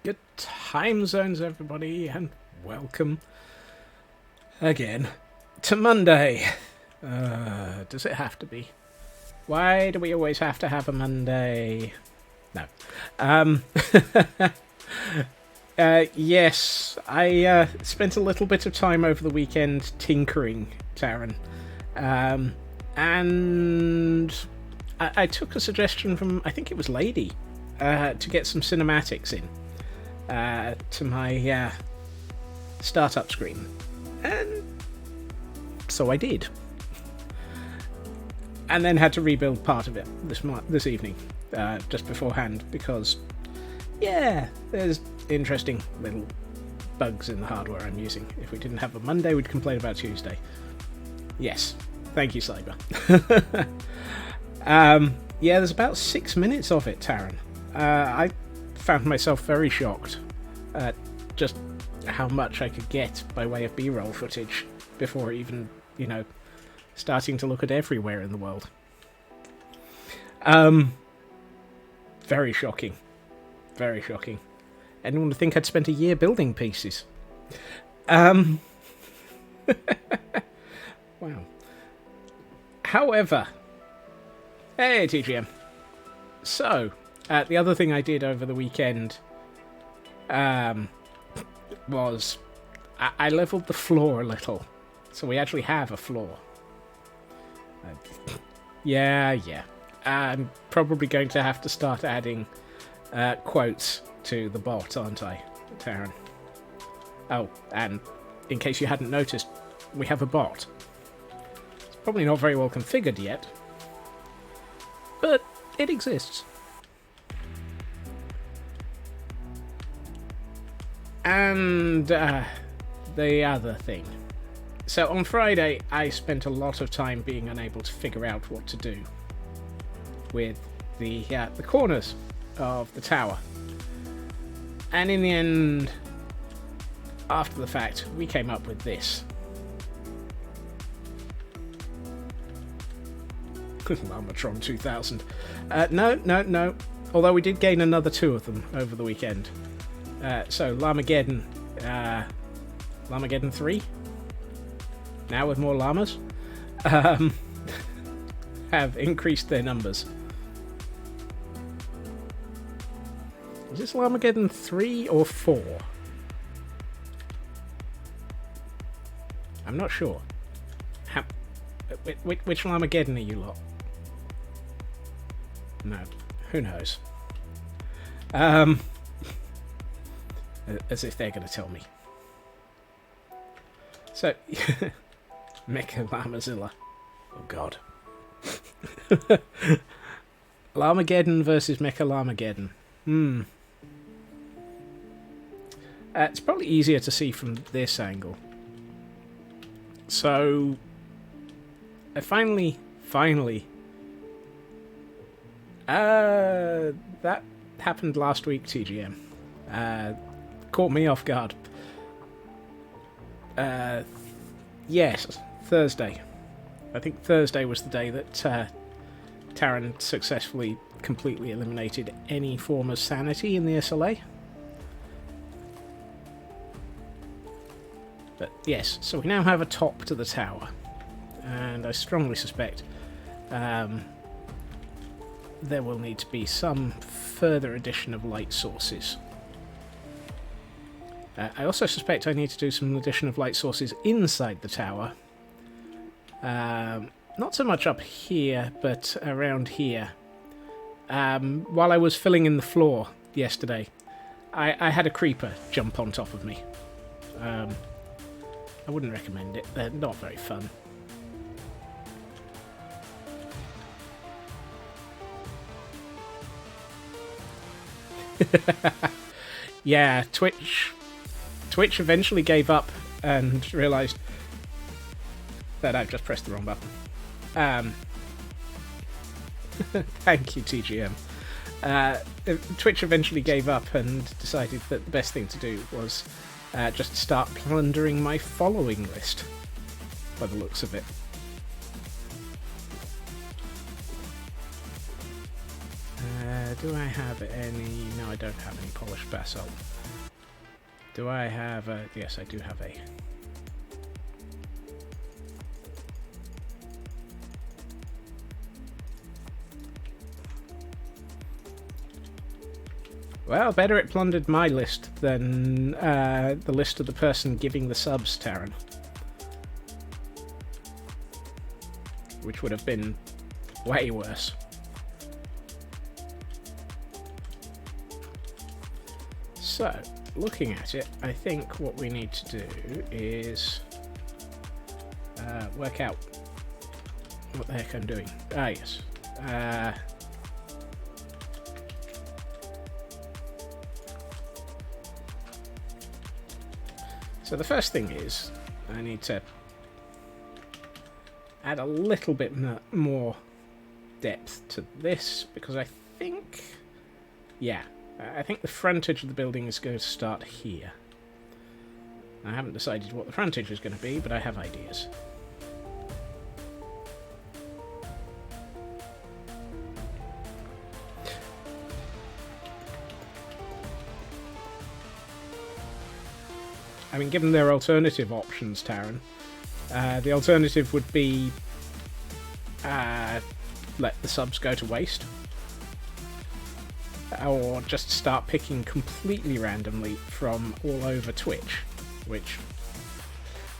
Good time zones, everybody, and welcome again to Monday. Does it have to be? Why do we always have to have a Monday? No. Yes, I spent a little bit of time over the weekend tinkering, Taryn. And I took a suggestion from, I think it was Lady, to get some cinematics in. To my startup screen, and so I did, and then had to rebuild part of it this evening, just beforehand, because there's interesting little bugs in the hardware I'm using. If we didn't have a Monday, we'd complain about Tuesday. Yes, thank you, Cyber. There's about 6 minutes of it, Taryn. I found myself very shocked at just how much I could get by way of B-roll footage before even, starting to look at everywhere in the world. Very shocking. Very shocking. Anyone would think I'd spent a year building pieces. Wow. However, hey, TGM. So, the other thing I did over the weekend was I leveled the floor a little. So we actually have a floor. I'm probably going to have to start adding quotes to the bot, aren't I, Taryn? Oh, and in case you hadn't noticed, we have a bot. It's probably not very well configured yet, but it exists. And the other thing. So on Friday, I spent a lot of time being unable to figure out what to do with the corners of the tower. And in the end, after the fact, we came up with this. Lamatron 2000. No. Although we did gain another 2 of them over the weekend. So Llamageddon 3, now with more llamas, have increased their numbers. Is this Llamageddon 3 or 4? I'm not sure. Which Llamageddon are you lot? No, who knows? As if they're going to tell me. So, Mecha Lamazilla. Oh god. Llamageddon versus Mecha Llamageddon. It's probably easier to see from this angle. So, I finally, that happened last week, TGM. Caught me off guard. Yes, Thursday. I think Thursday was the day that Taran successfully completely eliminated any form of sanity in the SLA. But yes, so we now have a top to the tower. And I strongly suspect there will need to be some further addition of light sources. I also suspect I need to do some addition of light sources inside the tower. Not so much up here, but around here. While I was filling in the floor yesterday, I had a creeper jump on top of me. I wouldn't recommend it. They're not very fun. Yeah, Twitch eventually gave up and realised that I've just pressed the wrong button. Thank you, TGM. Twitch eventually gave up and decided that the best thing to do was just start plundering my following list, by the looks of it. Do I have any... No, I don't have any polished basalt. Do I have a... Yes, I do have a... Well, better it plundered my list than the list of the person giving the subs, Taran. Which would have been way worse. So, looking at it, I think what we need to do is work out what the heck I'm doing. Ah, yes. So the first thing is, I need to add a little bit more depth to this, because I think... Yeah. I think the frontage of the building is going to start here. I haven't decided what the frontage is going to be, but I have ideas. I mean, given their alternative options, Taran, the alternative would be let the subs go to waste. Or just start picking completely randomly from all over Twitch, which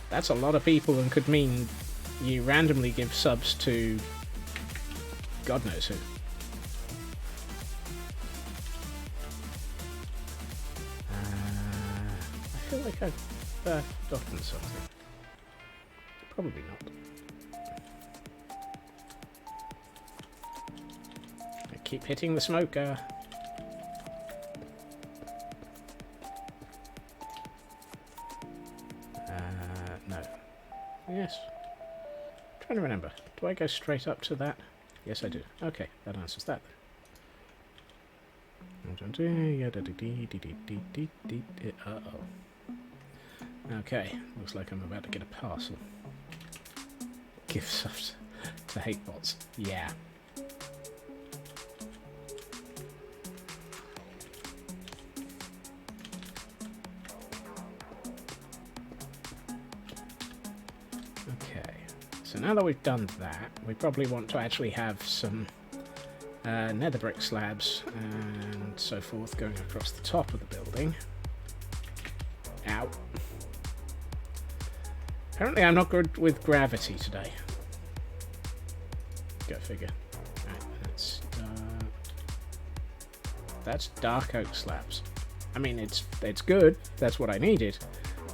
that's a lot of people and could mean you randomly give subs to God knows who. I feel like I've forgotten something. Probably not. I keep hitting the smoker. Yes. I'm trying to remember. Do I go straight up to that? Yes, I do. Okay, that answers that. Uh-oh. Okay, looks like I'm about to get a parcel. Gift subs to hate bots. Yeah. So now that we've done that, we probably want to actually have some nether brick slabs and so forth going across the top of the building. Ow. Apparently I'm not good with gravity today. Go figure. Right, that's dark oak slabs. I mean, it's good. That's what I needed.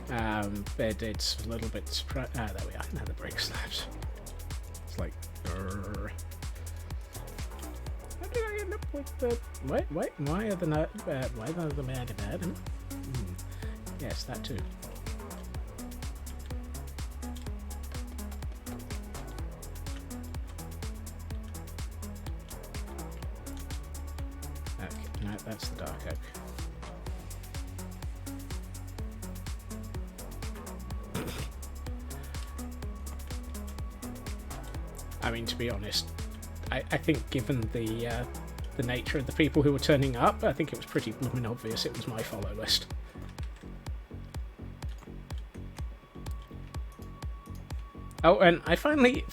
But it's a little bit... there we are. Nether brick slabs. It's like... How did I end up with the... Wait, why are the... why are the mad bad? Yes, that too. that's the dark oak. I mean, to be honest, I think given the nature of the people who were turning up, I think it was pretty blooming obvious it was my follow list. Oh, and I finally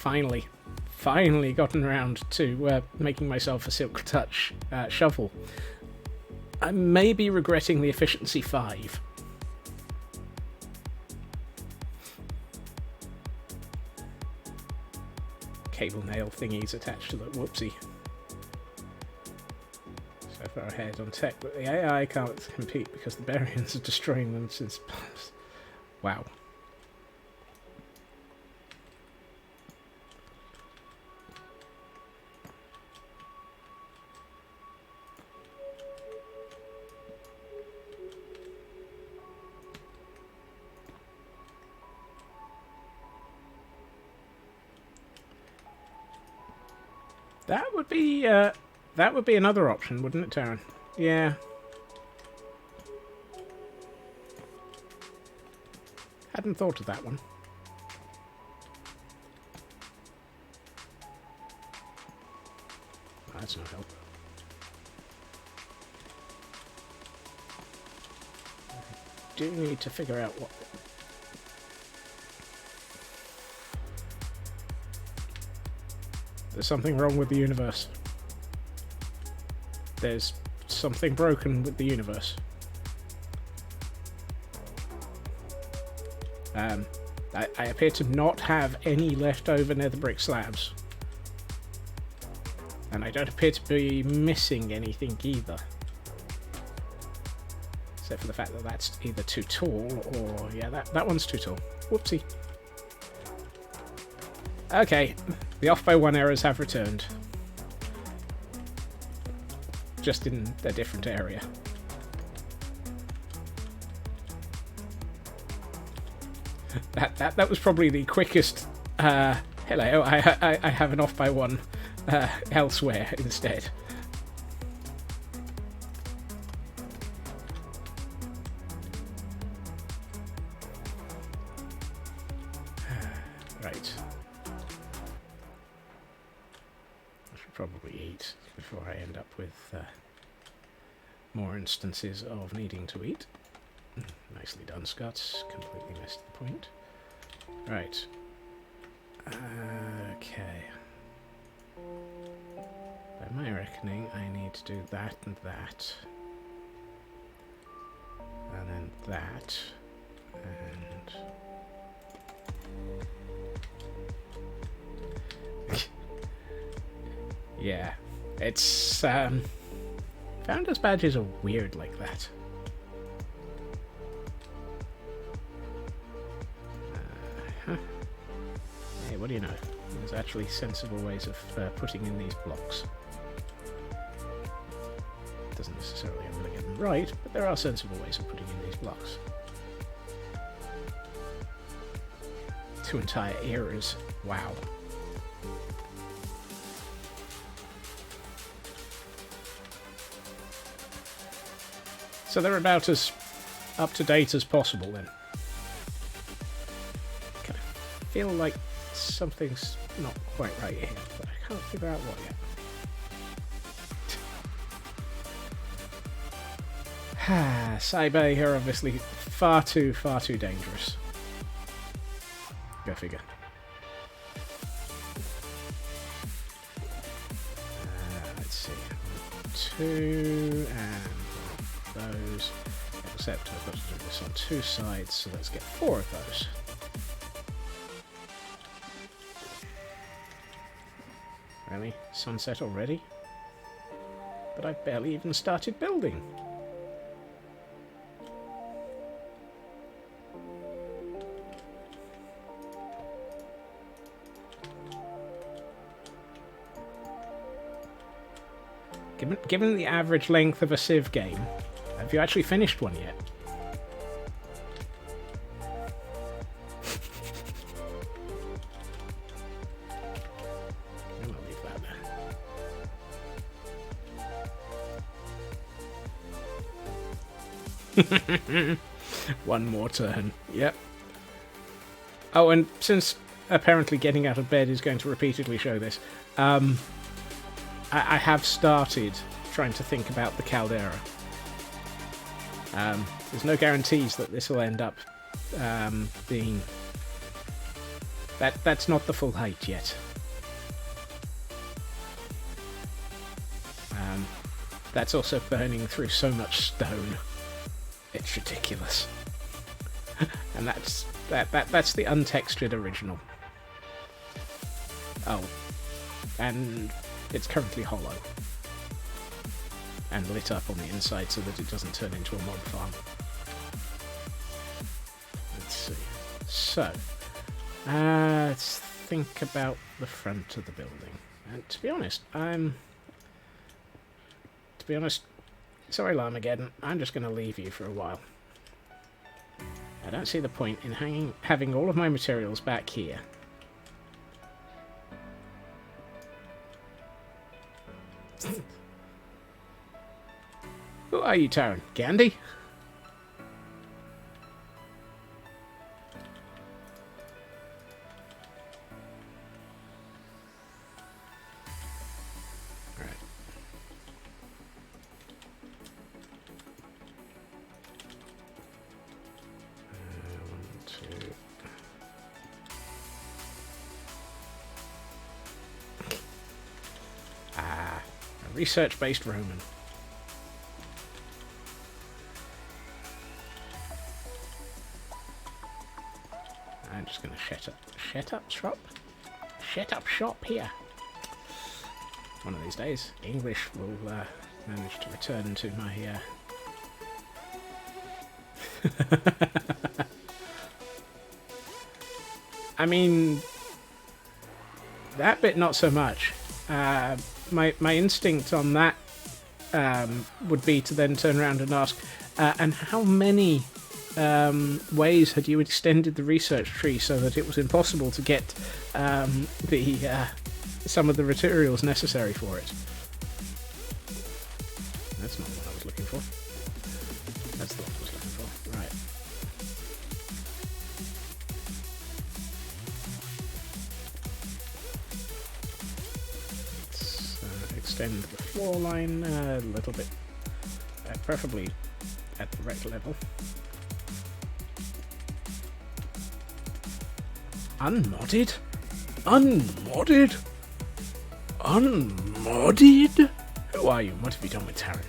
gotten around to making myself a Silk Touch shovel. I may be regretting the efficiency 5. Cable nail thingies attached to the whoopsie. So far ahead on tech, but the AI can't compete because the Barians are destroying them since... Wow. That would be another option, wouldn't it, Taryn? Yeah. Hadn't thought of that one. That's no help. I do need to figure out what... There's something wrong with the universe. There's something broken with the universe. I appear to not have any leftover nether brick slabs. And I don't appear to be missing anything either. Except for the fact that that's either too tall or... Yeah, that one's too tall. Whoopsie. Okay, the off by 1 errors have returned. Just in a different area. That was probably the quickest. Hello, I have an off by 1 elsewhere instead. Right. I should probably eat before I end up with more instances of needing to eat. Nicely done, Scots. Completely missed the point. Right. Okay. By my reckoning, I need to do that and that. And then that. And... yeah. It's, Founders badges are weird like that. Hey, what do you know? There's actually sensible ways of putting in these blocks. Doesn't necessarily really get them right, but there are sensible ways of putting in these blocks. 2 entire eras. Wow. So they're about as up to date as possible then. Okay. I feel like something's not quite right here, but I can't figure out what yet. Saibei are obviously far too dangerous. Go figure. Let's see. 2 and those. Except I've got to do this on 2 sides, so let's get 4 of those. Really? Sunset already? But I've barely even started building. Given the average length of a Civ game, have you actually finished one yet? I'm gonna leave that there. One more turn. Yep. Oh, and since apparently getting out of bed is going to repeatedly show this, I have started trying to think about the caldera. There's no guarantees that this will end up being... That's not the full height yet. That's also burning through so much stone. It's ridiculous. And that's the untextured original. Oh. And it's currently hollow. And lit up on the inside so that it doesn't turn into a mob farm. Let's see. So, let's think about the front of the building. And to be honest, sorry Llamageddon, I'm just going to leave you for a while. I don't see the point in having all of my materials back here. Who are you, Taran? Gandhi? Alright. One, two. A research-based Roman. I'm just going to shut up shop here. One of these days, English will manage to return to my... I mean, that bit not so much. My instinct on that would be to then turn around and ask, and how many ways had you extended the research tree so that it was impossible to get some of the materials necessary for it? That's not what I was looking for. That's the one I was looking for. Right. Let's extend the floor line a little bit, preferably at the right level. Unmodded? Unmodded? Unmodded? Who are you? What have you done with Taran?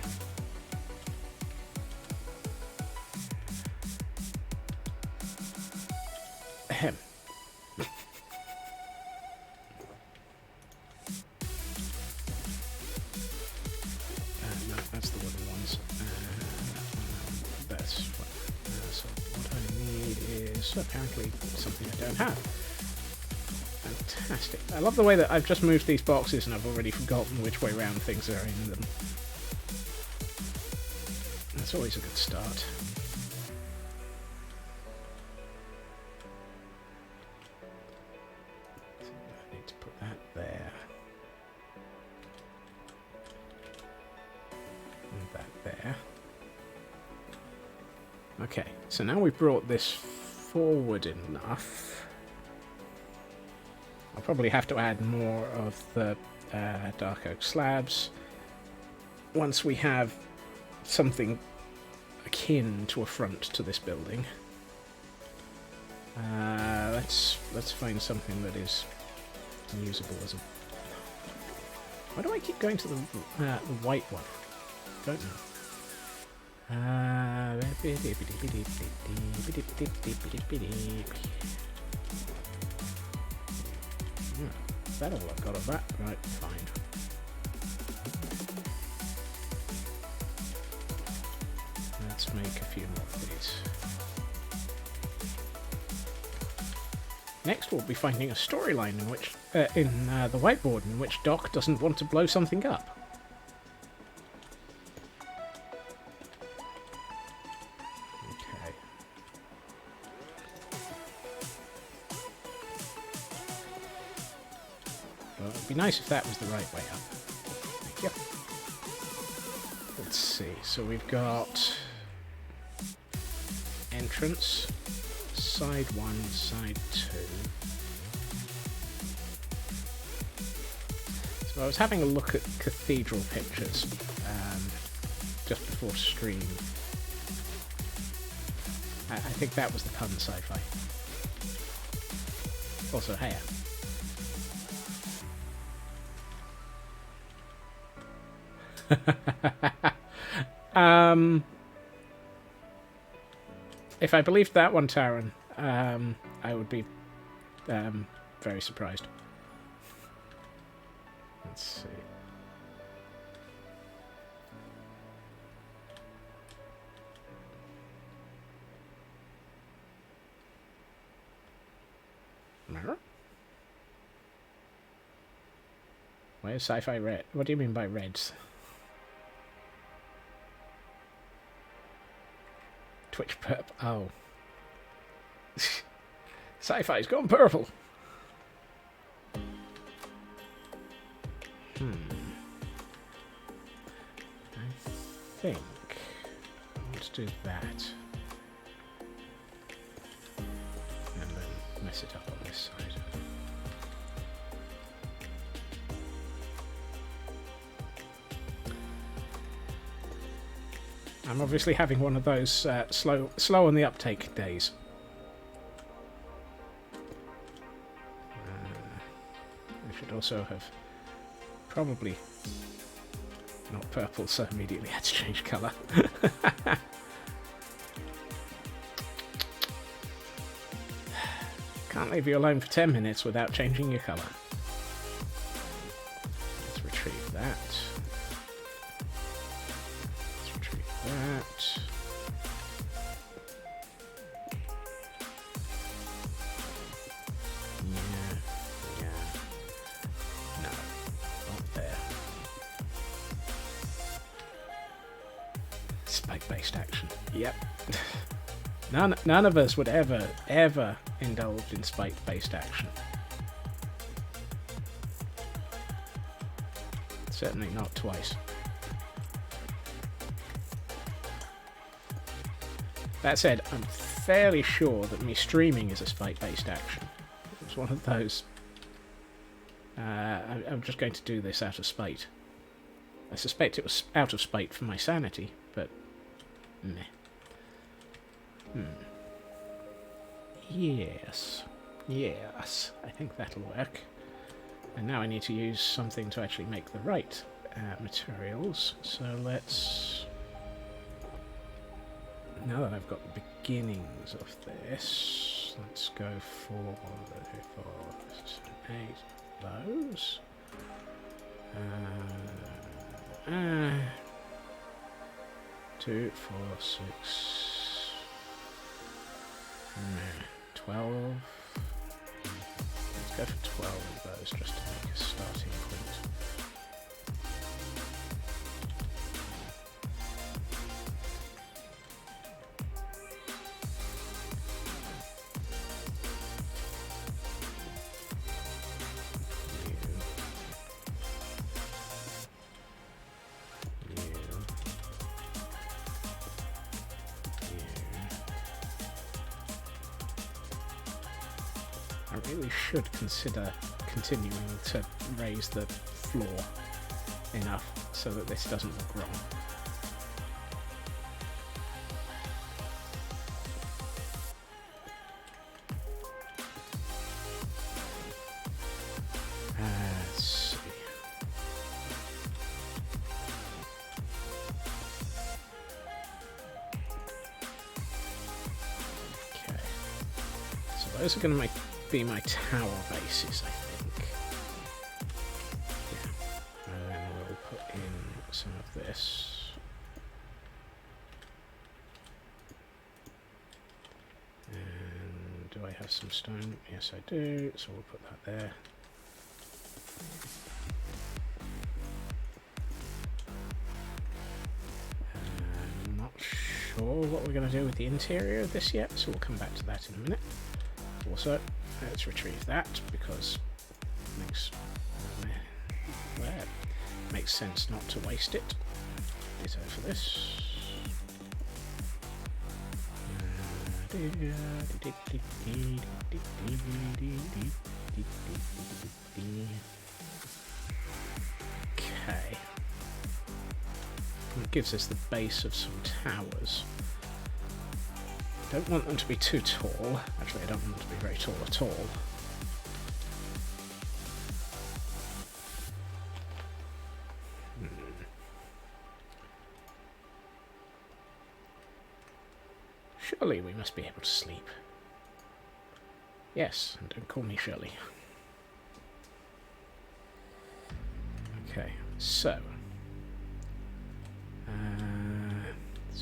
Ahem. No, that's the wooden ones. That's what. So what I need is apparently something I don't have. Fantastic. I love the way that I've just moved these boxes and I've already forgotten which way round things are in them. That's always a good start. So I need to put that there. And that there. Okay, so now we've brought this forward enough. I'll probably have to add more of the dark oak slabs once we have something akin to a front to this building. Let's find something that is usable as a... Why do I keep going to the white one? Don't know. Is that all I've got of that? Right, fine. Let's make a few more of these. Next we'll be finding a storyline in which, in the whiteboard in which Doc doesn't want to blow something up. It'd be nice if that was the right way up. Yep. Let's see. So we've got entrance. Side 1, side 2. So I was having a look at cathedral pictures just before stream. I think that was the pun, sci-fi. Also, hair. If I believed that one, Taran, I would be very surprised. Let's see. Where's sci-fi red? What do you mean by reds? Twitch perp. Oh. Sci-fi's gone purple. I think let's do that. And then mess it up on this side. I'm obviously having one of those slow on the uptake days. I should also have probably not purple, so immediately had to change colour. Can't leave you alone for 10 minutes without changing your colour. Let's retrieve that. That. Yeah. No, not there. Spike-based action. Yep. None of us would ever indulge in spike-based action. Certainly not twice. That said, I'm fairly sure that me streaming is a spite-based action. It's one of those... I'm just going to do this out of spite. I suspect it was out of spite for my sanity, but... meh. Yes. Yes. I think that'll work. And now I need to use something to actually make the right materials. So let's... Now that I've got the beginnings of this, let's go for 8 of those. 2, 4, 6, 12. Let's go for 12 of those just to make a starting point. I really should consider continuing to raise the floor enough so that this doesn't look wrong. Let's see. Okay. So those are going to be my tower bases, I think. Yeah. And then we'll put in some of this. And do I have some stone? Yes, I do. So we'll put that there. I'm not sure what we're going to do with the interior of this yet, so we'll come back to that in a minute. Also, let's retrieve that because it makes sense not to waste it. Ditto for this. Okay. It gives us the base of some towers. Don't want them to be too tall. Actually, I don't want them to be very tall at all. Surely we must be able to sleep. Yes, and don't call me Shirley. Okay, so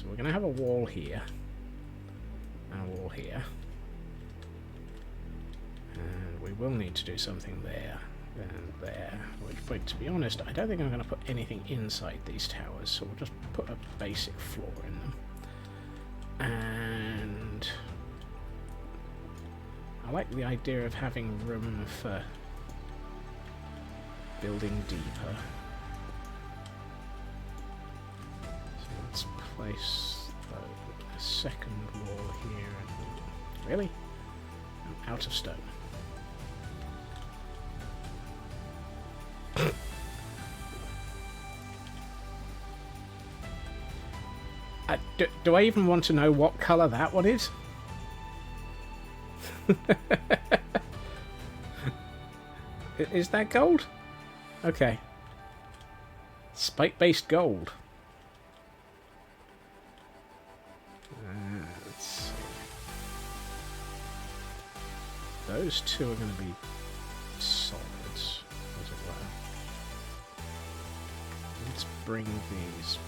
we're going to have a wall here, and a wall here, and we will need to do something there and there. Which point, to be honest, I don't think I'm going to put anything inside these towers, so we'll just put a basic floor in them. And I like the idea of having room for building deeper. So let's place a second wall here. And really? I'm out of stone. Do I even want to know what colour that one is? Is that gold? Okay. Spike-based gold. Let's see. Those two are going to be solids, as it were. Let's bring these.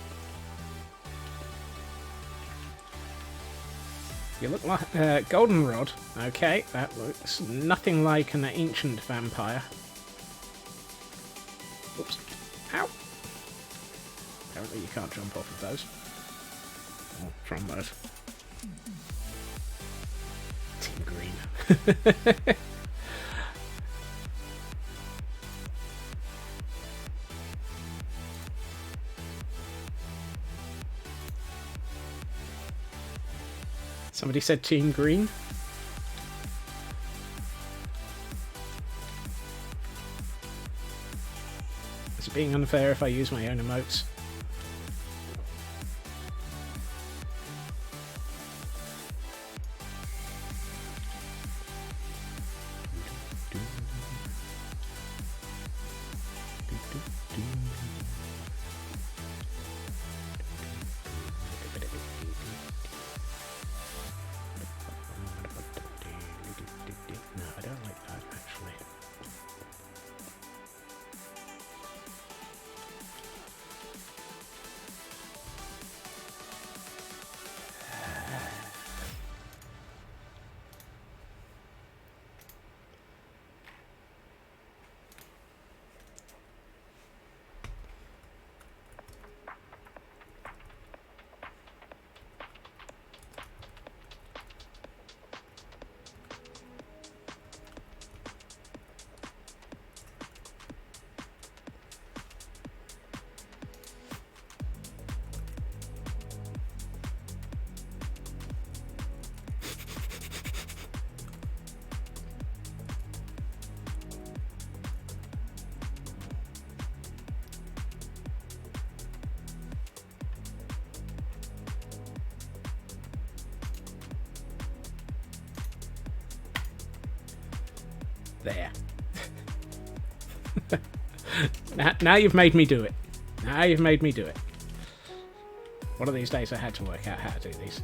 You look like goldenrod. Okay, that looks nothing like an ancient vampire. Oops. Ow! Apparently you can't jump off of those. Or from those. Team green. Somebody said team green. Is it being unfair if I use my own emotes? There. Now you've made me do it. Now you've made me do it. One of these days I had to work out how to do these.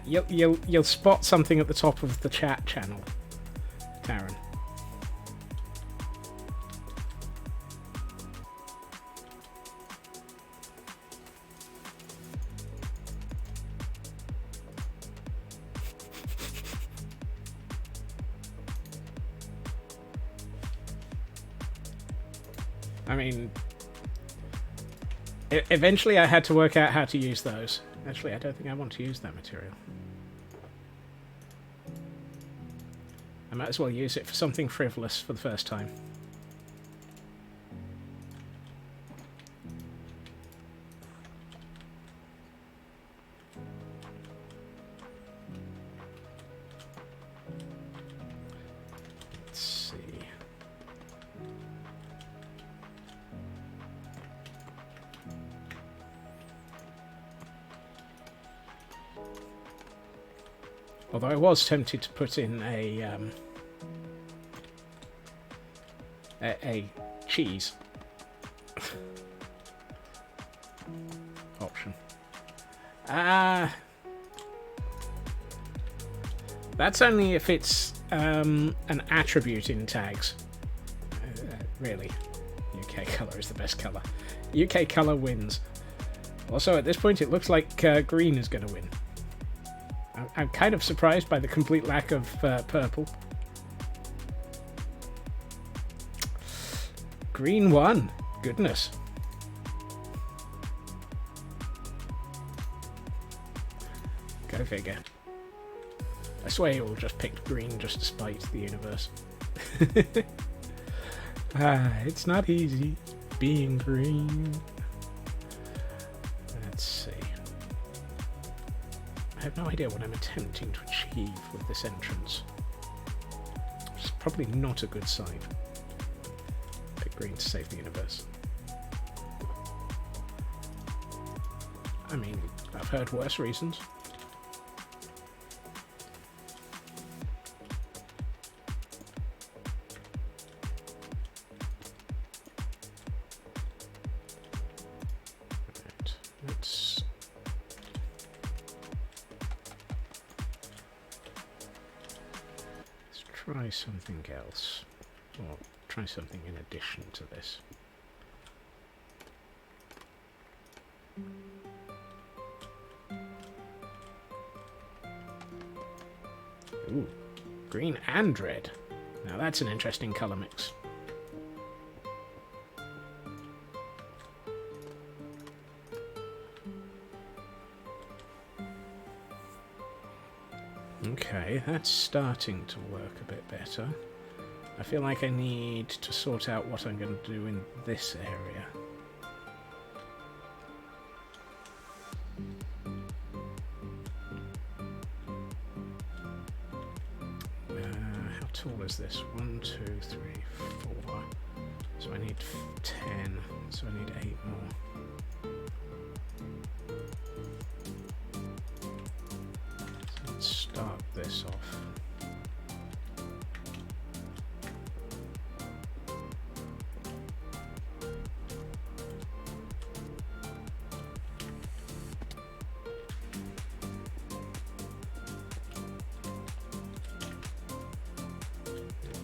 You'll spot something at the top of the chat channel, Taryn. I mean, eventually I had to work out how to use those. Actually, I don't think I want to use that material. might as well use it for something frivolous for the first time. Let's see. Although I was tempted to put in a cheese option. That's only if it's an attribute in tags. Really, UK colour is the best colour. UK colour wins. Also, at this point, it looks like green is going to win. I'm kind of surprised by the complete lack of purple. Green won. Goodness. Go figure. I swear you all just picked green just to spite the universe. It's not easy being green. Let's see. I have no idea what I'm attempting to achieve with this entrance. It's probably not a good sign. Pick green to save the universe. I mean, I've heard worse reasons. Right, let's try something else, or try something in addition to this. Ooh, green and red. Now that's an interesting colour mix. Okay, that's starting to work a bit better. I feel like I need to sort out what I'm going to do in this area. How tall is this? 1, 2, 3, 4. So I need 10. So I need 8 more. Let's start this off.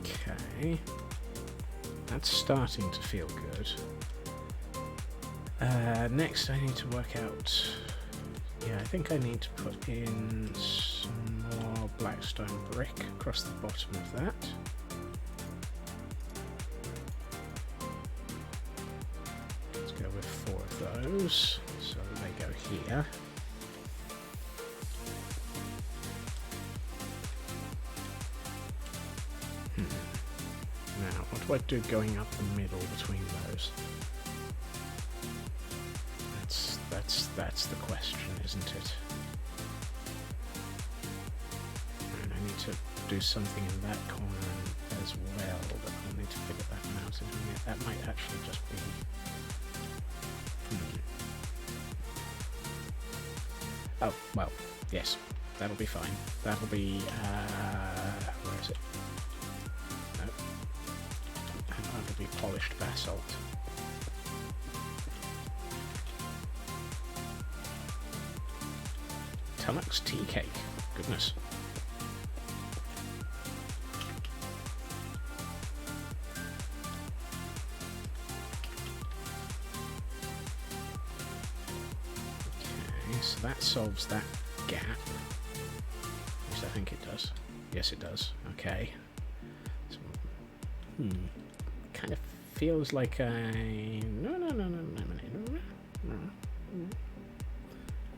Okay, that's starting to feel good. Next I need to work out. Yeah, I think I need to put in some more blackstone brick across the bottom of that. Let's go with 4 of those, so they go here. Now, what do I do going up the middle between those? That's the question, isn't it? And I need to do something in that corner as well, but I'll need to figure that out. That might actually just be... Oh, well, yes, that'll be fine. That'll be... where is it? No. That'll be polished basalt. Tunnock's tea cake. Goodness. Okay, so that solves that gap. At least I think it does. Yes, it does. Okay. So, kind of feels like a... No.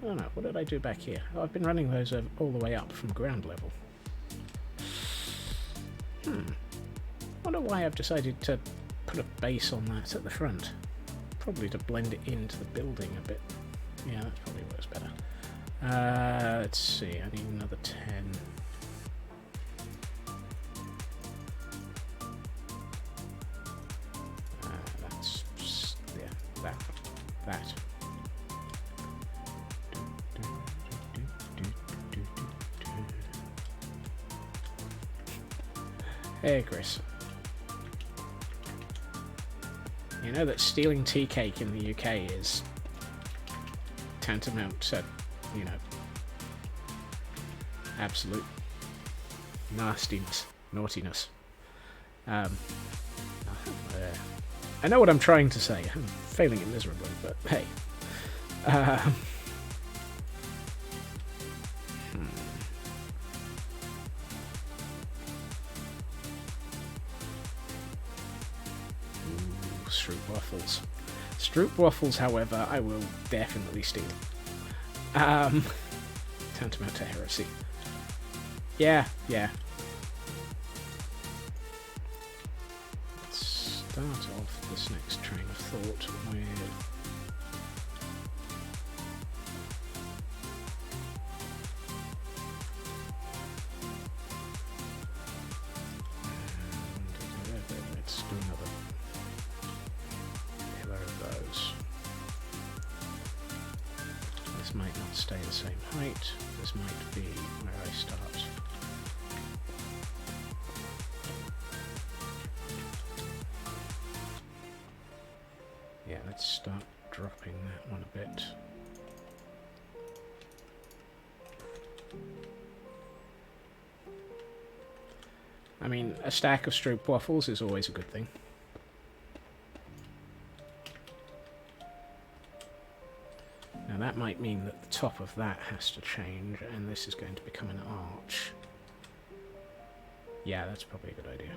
Oh no, what did I do back here? Oh, I've been running those all the way up from ground level. wonder why I've decided to put a base on that at the front. Probably to blend it into the building a bit. Yeah, that probably works better. Let's see, I need another 10. That's just, yeah, that. Hey, Chris. You know that stealing tea cake in the UK is tantamount to, you know, absolute nastiness, naughtiness. I know what I'm trying to say. I'm failing it miserably, but hey. Stroop waffles. Stroop waffles, however, I will definitely steal. Tantamount to heresy. Yeah. Let's start off this next train of thought with... let's do another pillar of those. This might not stay the same height. This might be where I start. Yeah, let's start dropping that one a bit. I mean, a stack of stroop waffles is always a good thing. Now that might mean that the top of that has to change, and this is going to become an arch. Yeah, that's probably a good idea.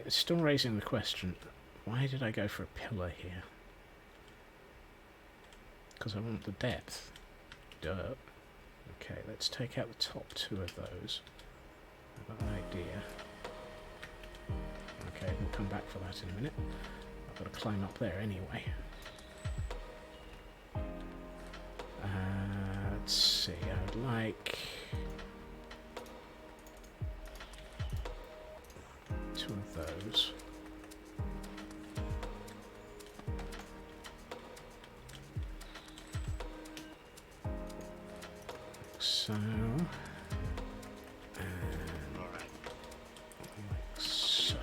It's still raising the question, why did I go for a pillar here? Because I want the depth. Duh. Okay, let's take out the top two of those. I've got an idea. Okay, we'll come back for that in a minute. I've got to climb up there anyway. Let's see, I would like... two of those. So, and like so.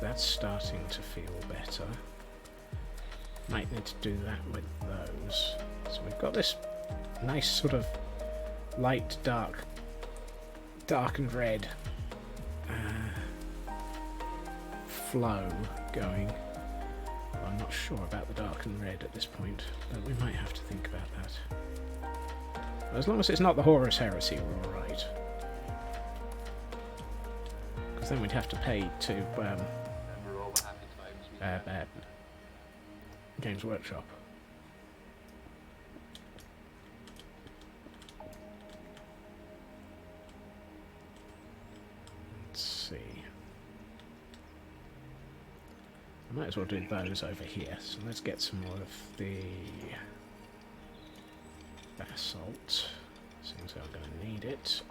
That's starting to feel better. Might need to do that with those. So we've got this nice sort of light, dark and red flow going. Well, I'm not sure about the dark and red at this point, but we might have to think about that. As long as it's not the Horus Heresy, we're alright. Because then we'd have to pay to Games Workshop. Let's see. I might as well do those over here. So let's get some more of the basalt. Seems I'm going to need it,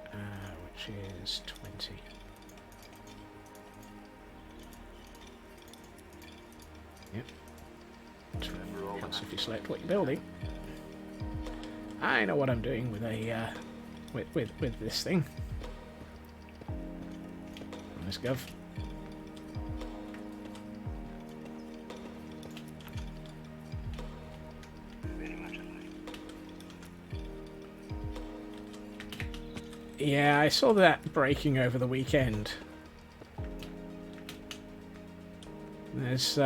which is 20. Yep. Helps if you select what you're building. I know what I'm doing with a with this thing. Nice gov. Yeah, I saw that breaking over the weekend. There's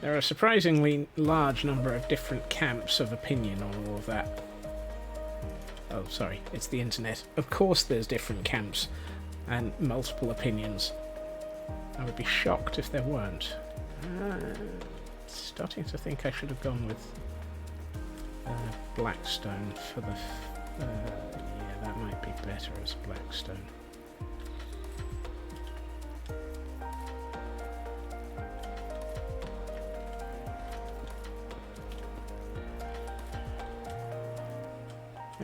there are a surprisingly large number of different camps of opinion on all of that. Oh, sorry, it's the internet. Of course there's different camps and multiple opinions. I would be shocked if there weren't. starting to think I should have gone with blackstone for the... yeah, that might be better as blackstone.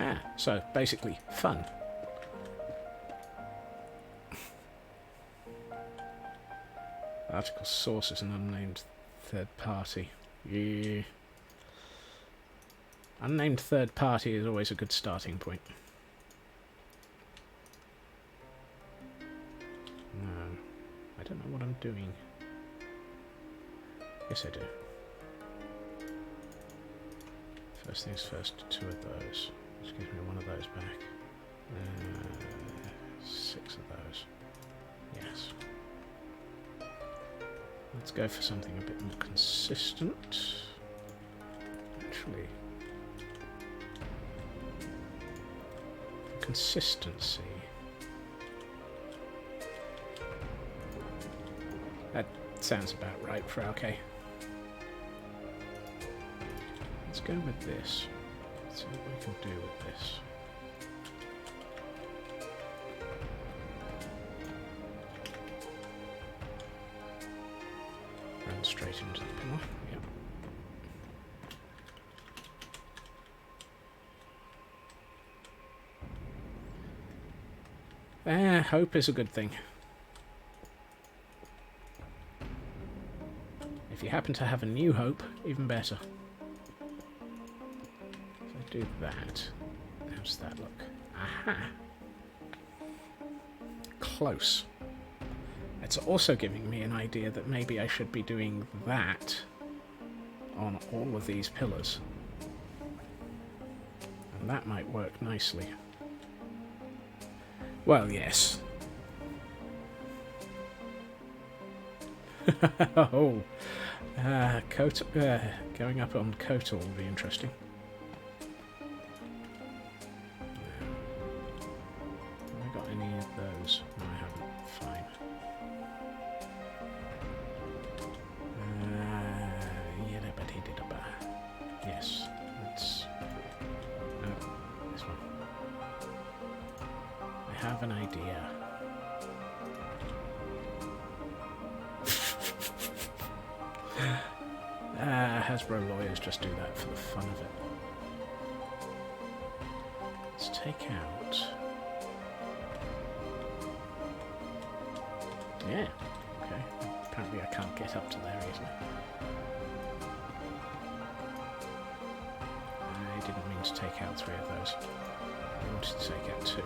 Ah, so basically fun. Article source is an unnamed third party. Yeah. Unnamed third party is always a good starting point. No, I don't know what I'm doing. Yes, I do. First things first, 2 of those. Just give me 1 of those back. 6 of those. Yes. Let's go for something a bit more consistent. Actually, for consistency. That sounds about right for okay. Let's go with this. See what we can do with this. Run straight into the pillar. Yep. Hope is a good thing. If you happen to have a new hope, even better. Do that. How's that look? Aha! Close. It's also giving me an idea that maybe I should be doing that on all of these pillars. And that might work nicely. Well, yes. Oh! Going up on Kotal will be interesting. Those. No, I haven't. Fine. Yes. Let's... No, this one. I have an idea. Hasbro lawyers just do that for the fun of it. Let's take out... Yeah, okay. Apparently I can't get up to there easily. I didn't mean to take out 3 of those. I wanted to take out 2.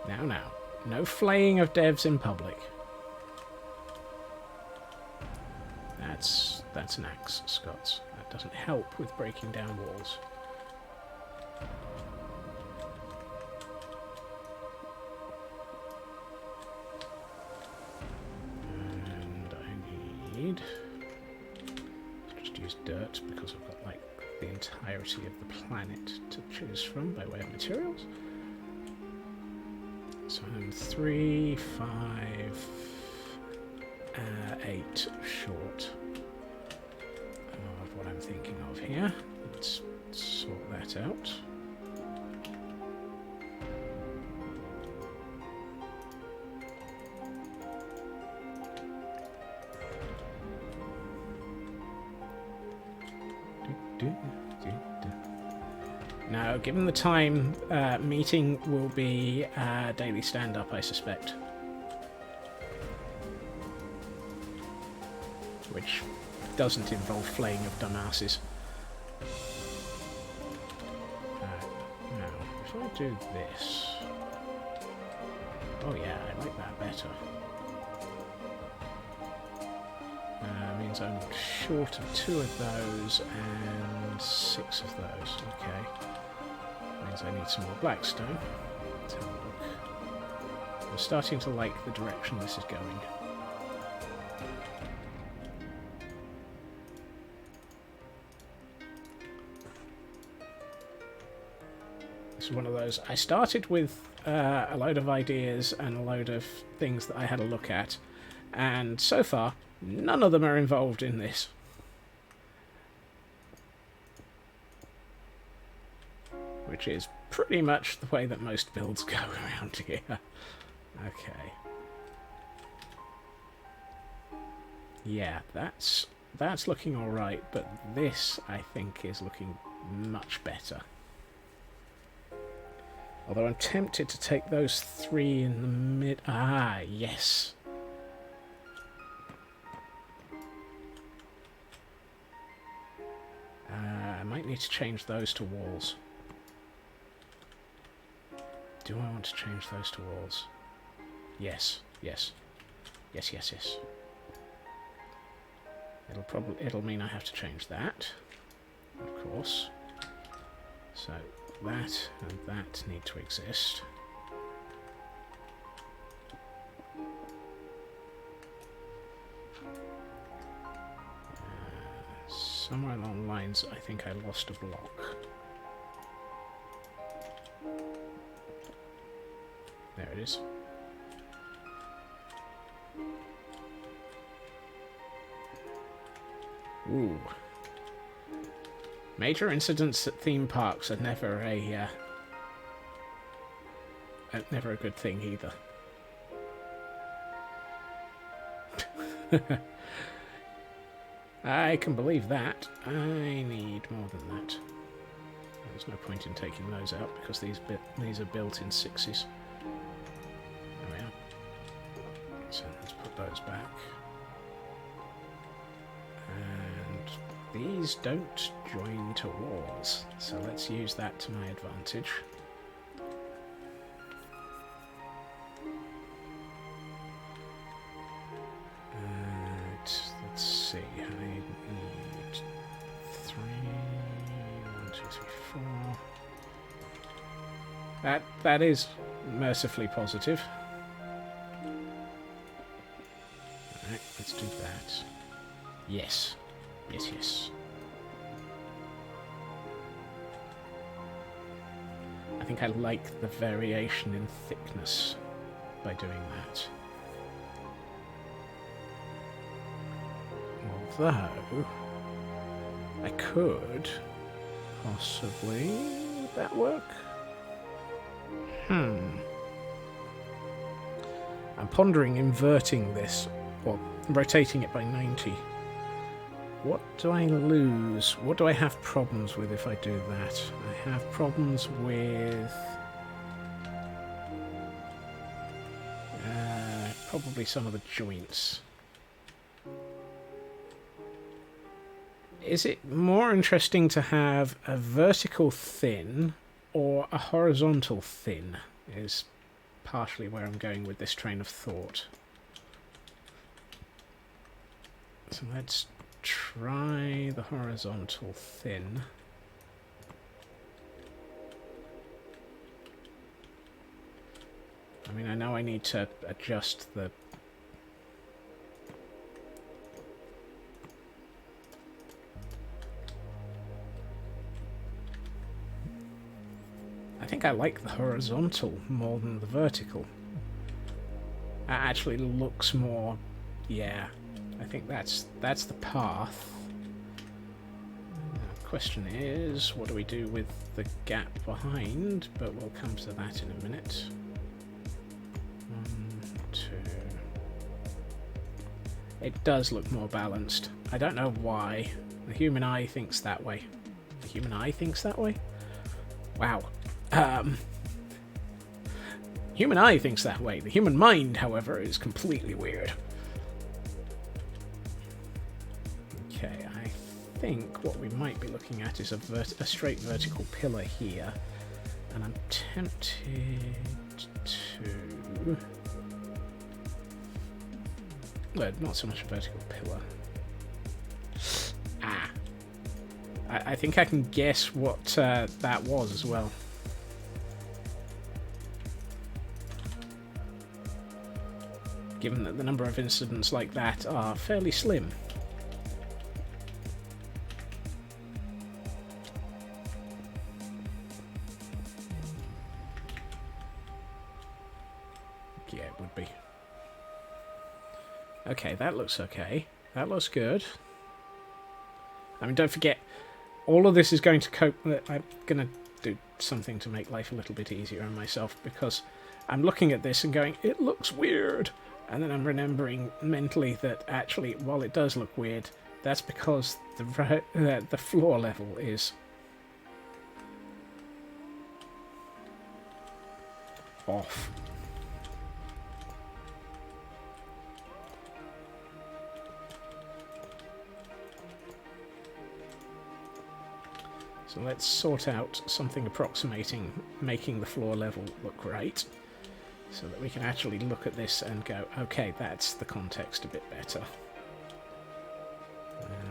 Now. No flaying of devs in public. That's an axe, Scots. That doesn't help with breaking down walls. And I need... Let's just use dirt because I've got like the entirety of the planet to choose from by way of materials. So I'm 3, 5, 8 short of what I'm thinking of here. Let's sort that out. Now, given the time, meeting will be daily stand-up, I suspect. Which doesn't involve flaying of dumbasses. Now, if I do this... Oh yeah, I like that better. Means I'm short of 2 of those and 6 of those. Okay. Means I need some more blackstone. Let's have a look. I'm starting to like the direction this is going. This is one of those. I started with a load of ideas and a load of things that I had a look at, and so far, none of them are involved in this. Which is pretty much the way that most builds go around here. Okay. Yeah, that's looking alright, but this, I think, is looking much better. Although I'm tempted to take those three in the mid... Ah, yes. I might need to change those to walls. Do I want to change those to walls? Yes, yes. Yes, yes, yes. It'll mean I have to change that, of course. So that and that need to exist. Somewhere along the lines, I think I lost a block. There it is. Ooh. Major incidents at theme parks are never a good thing either. I can believe that. I need more than that. There's no point in taking those out because these are built in 6s. There we are. So let's put those back. And these don't join to walls, so let's use that to my advantage. Let's see, I need 3, 1, 2, 3, 4. That is mercifully positive. Alright, let's do that. Yes. Yes, yes. I think I like the variation in thickness by doing that. Although, I could possibly... Would that work? I'm pondering inverting this, or rotating it by 90. What do I lose? What do I have problems with if I do that? I have problems with... probably some of the joints. Is it more interesting to have a vertical thin or a horizontal thin? Is partially where I'm going with this train of thought. So let's try the horizontal thin. I mean, I know I need to adjust the... I think I like the horizontal more than the vertical. That actually looks more... yeah, I think that's the path. The question is, what do we do with the gap behind? But we'll come to that in a minute. 1, 2... It does look more balanced. I don't know why. The human eye thinks that way. The human eye thinks that way? Wow. Human eye thinks that way. The human mind, however, is completely weird. Okay, I think what we might be looking at is a straight vertical pillar here. And I'm tempted to... well, not so much a vertical pillar. Ah. I think I can guess what that was as well. Given that the number of incidents like that are fairly slim. Yeah, it would be. Okay, that looks okay. That looks good. I mean, don't forget, all of this is going to cope... I'm going to do something to make life a little bit easier on myself, because I'm looking at this and going, it looks weird. And then I'm remembering mentally that actually, while it does look weird, that's because the floor level is off. So let's sort out something approximating making the floor level look right, so that we can actually look at this and go, okay, that's the context a bit better.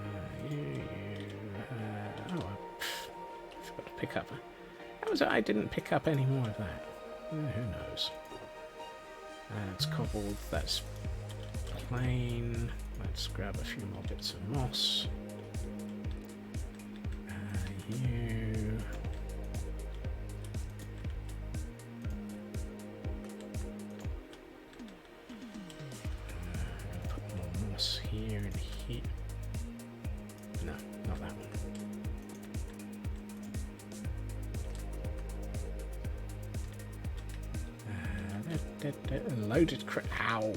I forgot to pick up. How was it I didn't pick up any more of that? Who knows? It's cobbled, that's plain. Let's grab a few more bits of moss. You. Put more moss here and here. No, not that one. Loaded Ow.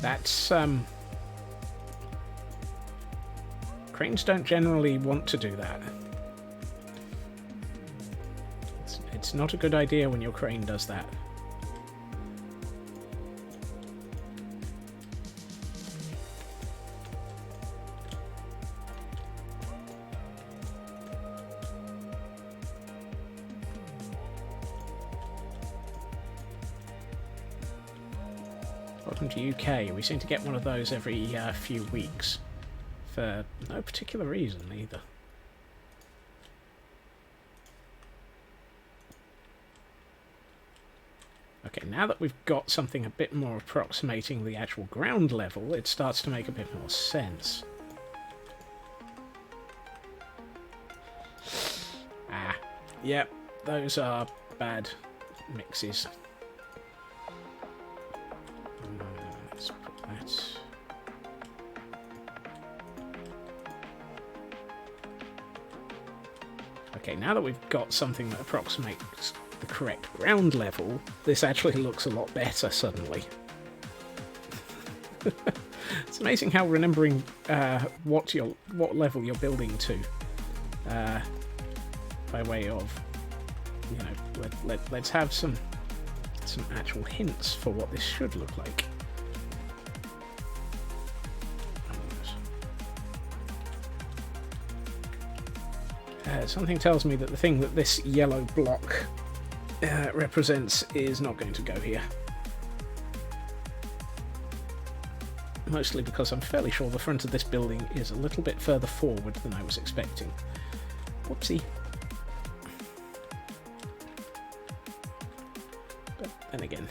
That's, cranes don't generally want to do that. It's not a good idea when your crane does that. Welcome to UK. We seem to get one of those every few weeks. For no particular reason either. Okay, now that we've got something a bit more approximating the actual ground level, it starts to make a bit more sense. Ah, yep, those are bad mixes. Let's put that... Okay, now that we've got something that approximates the correct ground level, this actually looks a lot better suddenly. It's amazing how remembering what level you're building to, by way of, you know, let's have some actual hints for what this should look like. Something tells me that the thing that this yellow block represents is not going to go here. Mostly because I'm fairly sure the front of this building is a little bit further forward than I was expecting. Whoopsie. But then again...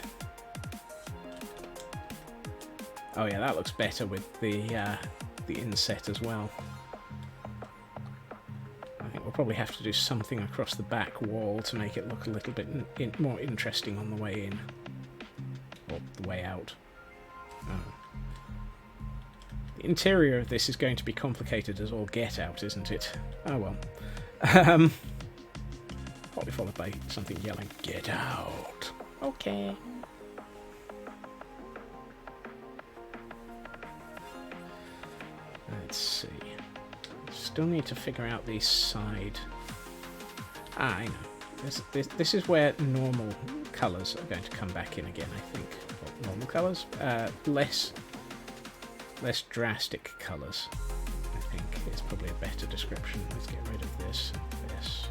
Oh yeah, that looks better with the inset as well. We'll probably have to do something across the back wall to make it look a little bit more interesting on the way in. Or the way out. Oh. The interior of this is going to be complicated as all get out, isn't it? Oh well. Probably followed by something yelling, "Get out!" Okay. Let's see. Still need to figure out the side. Ah, I know. This is where normal colours are going to come back in again, I think. Well, normal colours? Less drastic colours, I think, is probably a better description. Let's get rid of this and this.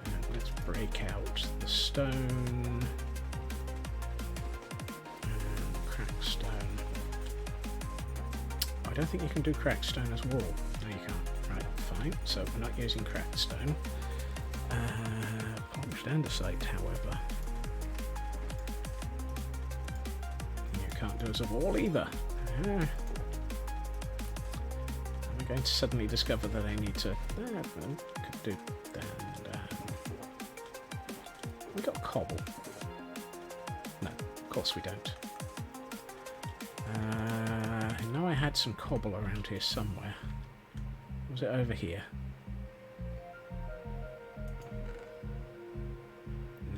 And let's break out the stone. And cracked stone. Oh, I don't think you can do cracked stone as wall. No, you can't. Right, fine. So we're not using cracked stone. Polished andesite, however. You can't do as a wall either. Am I going to suddenly discover that I need to... could do that. We got cobble. course we don't. I know I had some cobble around here somewhere. Was it over here?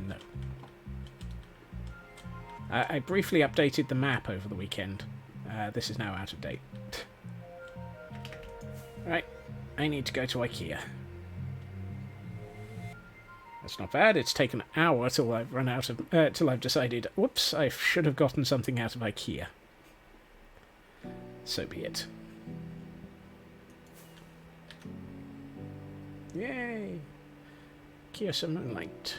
No. I briefly updated the map over the weekend. This is now out of date. Right, I need to go to IKEA. That's not bad. It's taken an hour till I've run out of... till I've decided, whoops, I should have gotten something out of IKEA. So be it. Yay! IKEA some moonlight.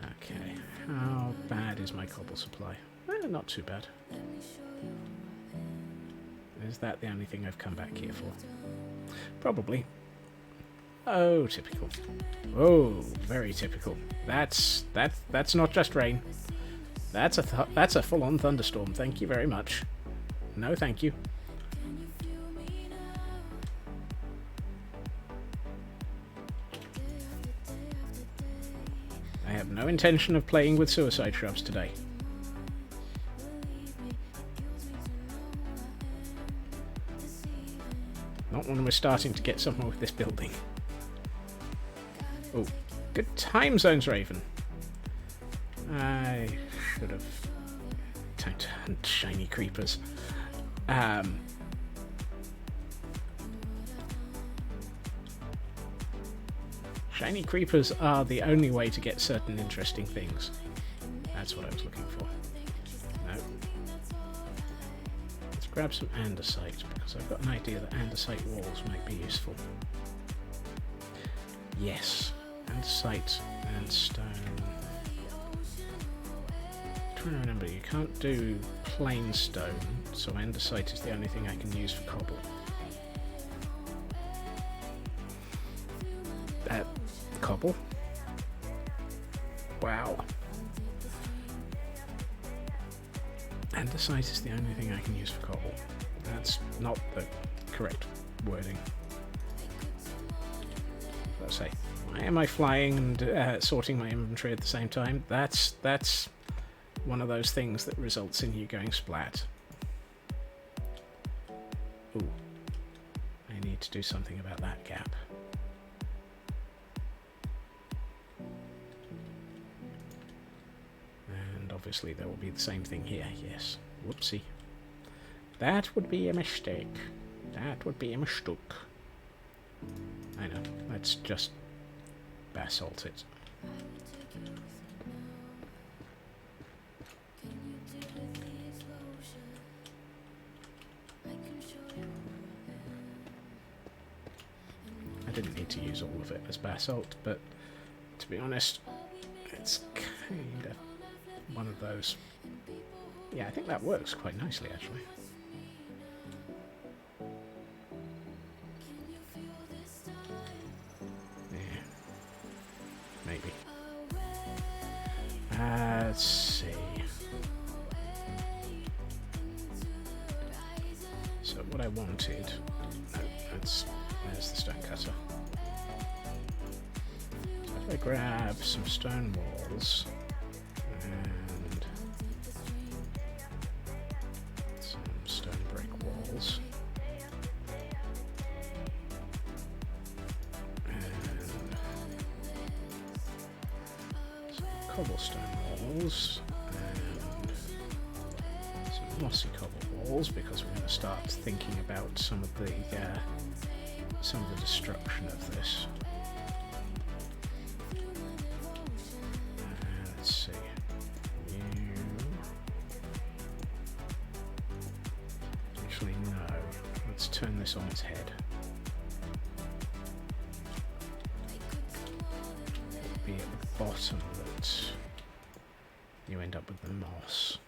Okay, how bad is my cobble supply? Not too bad. Is that the only thing I've come back here for? Probably. Oh, typical. Oh, very typical. That's not just rain. That's a full-on thunderstorm. Thank you very much. No, thank you. I have no intention of playing with suicide shrubs today. Not when we're starting to get somewhere with this building. Oh, good time zones, Raven. I should have time to hunt shiny creepers. Shiny creepers are the only way to get certain interesting things. That's what I was looking for. No. Let's grab some andesite, because I've got an idea that andesite walls might be useful. Yes, andesite and stone. I'm trying to remember, you can't do plain stone, so andesite is the only thing I can use for cobble. Cobble? Wow. Andesite is the only thing I can use for cobble. That's not the correct wording. Let's say, why am I flying and sorting my inventory at the same time? That's one of those things that results in you going splat. Ooh. I need to do something about that gap. And obviously there will be the same thing here, yes. Whoopsie. That would be a mistake. That would be a mistake. I know, let's just basalt it. I didn't need to use all of it as basalt, but to be honest, it's kind of one of those. Yeah, I think that works quite nicely, actually. Yeah, maybe. Let's see. So what I wanted, no, there's the stone cutter. So if I grab some stone walls and some stone brick walls and some cobblestone walls and some mossy cobble walls, because we're going to start thinking about some of the destruction of this. Let's see. Actually, no. Let's turn this on its head. It'll be at the bottom that you end up with the moss.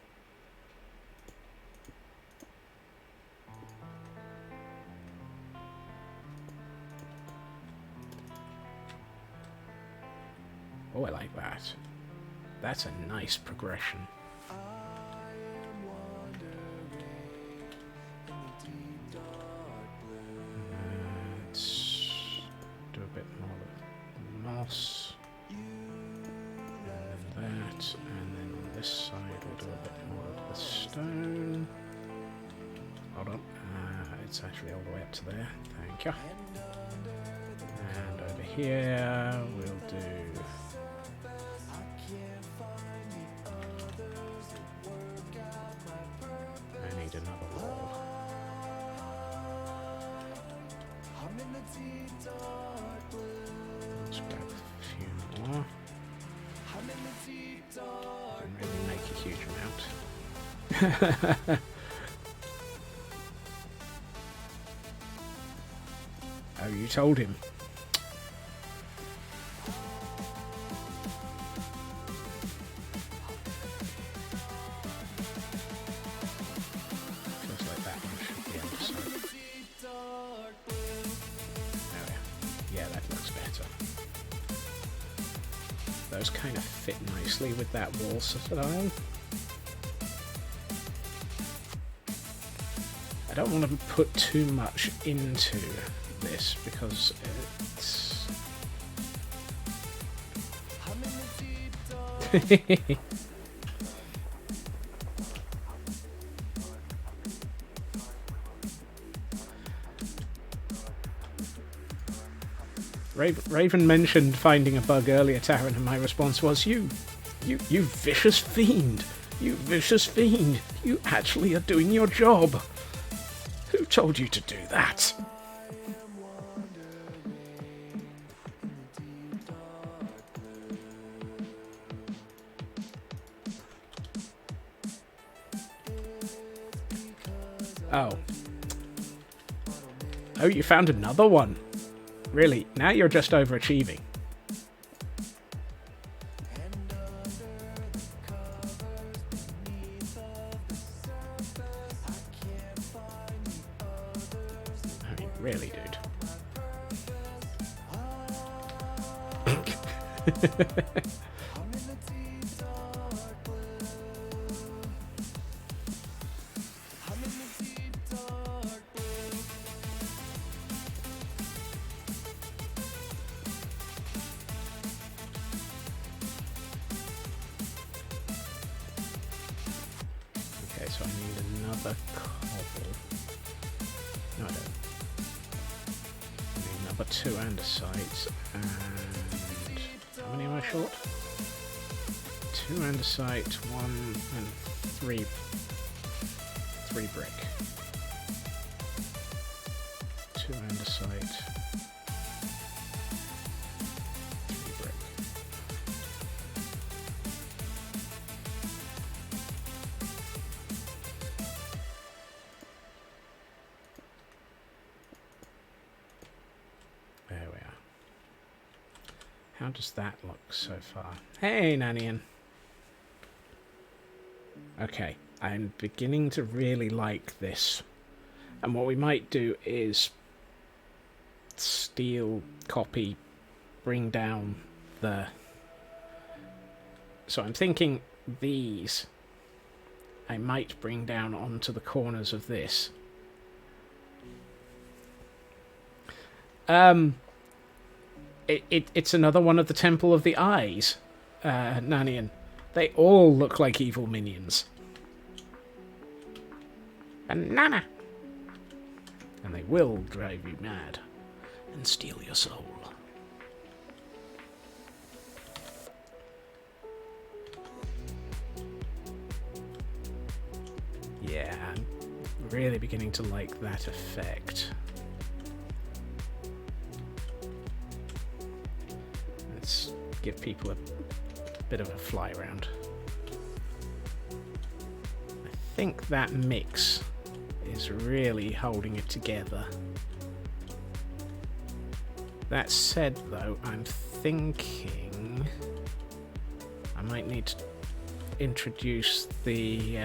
Oh, I like that. That's a nice progression. this side we'll do a bit more of the stone. Hold on. It's actually all the way up to there. Thank you. And over here we'll do... I need another wall. Let's grab a few more. Didn't really make a huge amount. Oh, you told him. Feels like that one should be underside. There we are. Yeah, that looks better. Those kind of fit nicely with that wall style. I don't want to put too much into this because it's... Raven mentioned finding a bug earlier, Taryn, and my response was, you vicious fiend! You vicious fiend! You actually are doing your job! Who told you to do that? Oh. Oh, you found another one? Really? Now you're just overachieving. I mean, really, dude. Okay, so I need another cobble. No, I don't. I need another 2 andesites, and how many am I short? 2 andesite, 1 and 3 brick. 2 andesite, 3 brick. There we are. How does that look so far? Hey, Nanian. Okay, I'm beginning to really like this. And what we might do is steal, copy, bring down the... So I'm thinking these I might bring down onto the corners of this. It's another one of the Temple of the Eyes, Nanian. They all look like evil minions. Banana! And they will drive you mad and steal your soul. Yeah, I'm really beginning to like that effect. Let's give people a bit of a fly around. I think that mix is really holding it together. That said, though, I'm thinking I might need to introduce the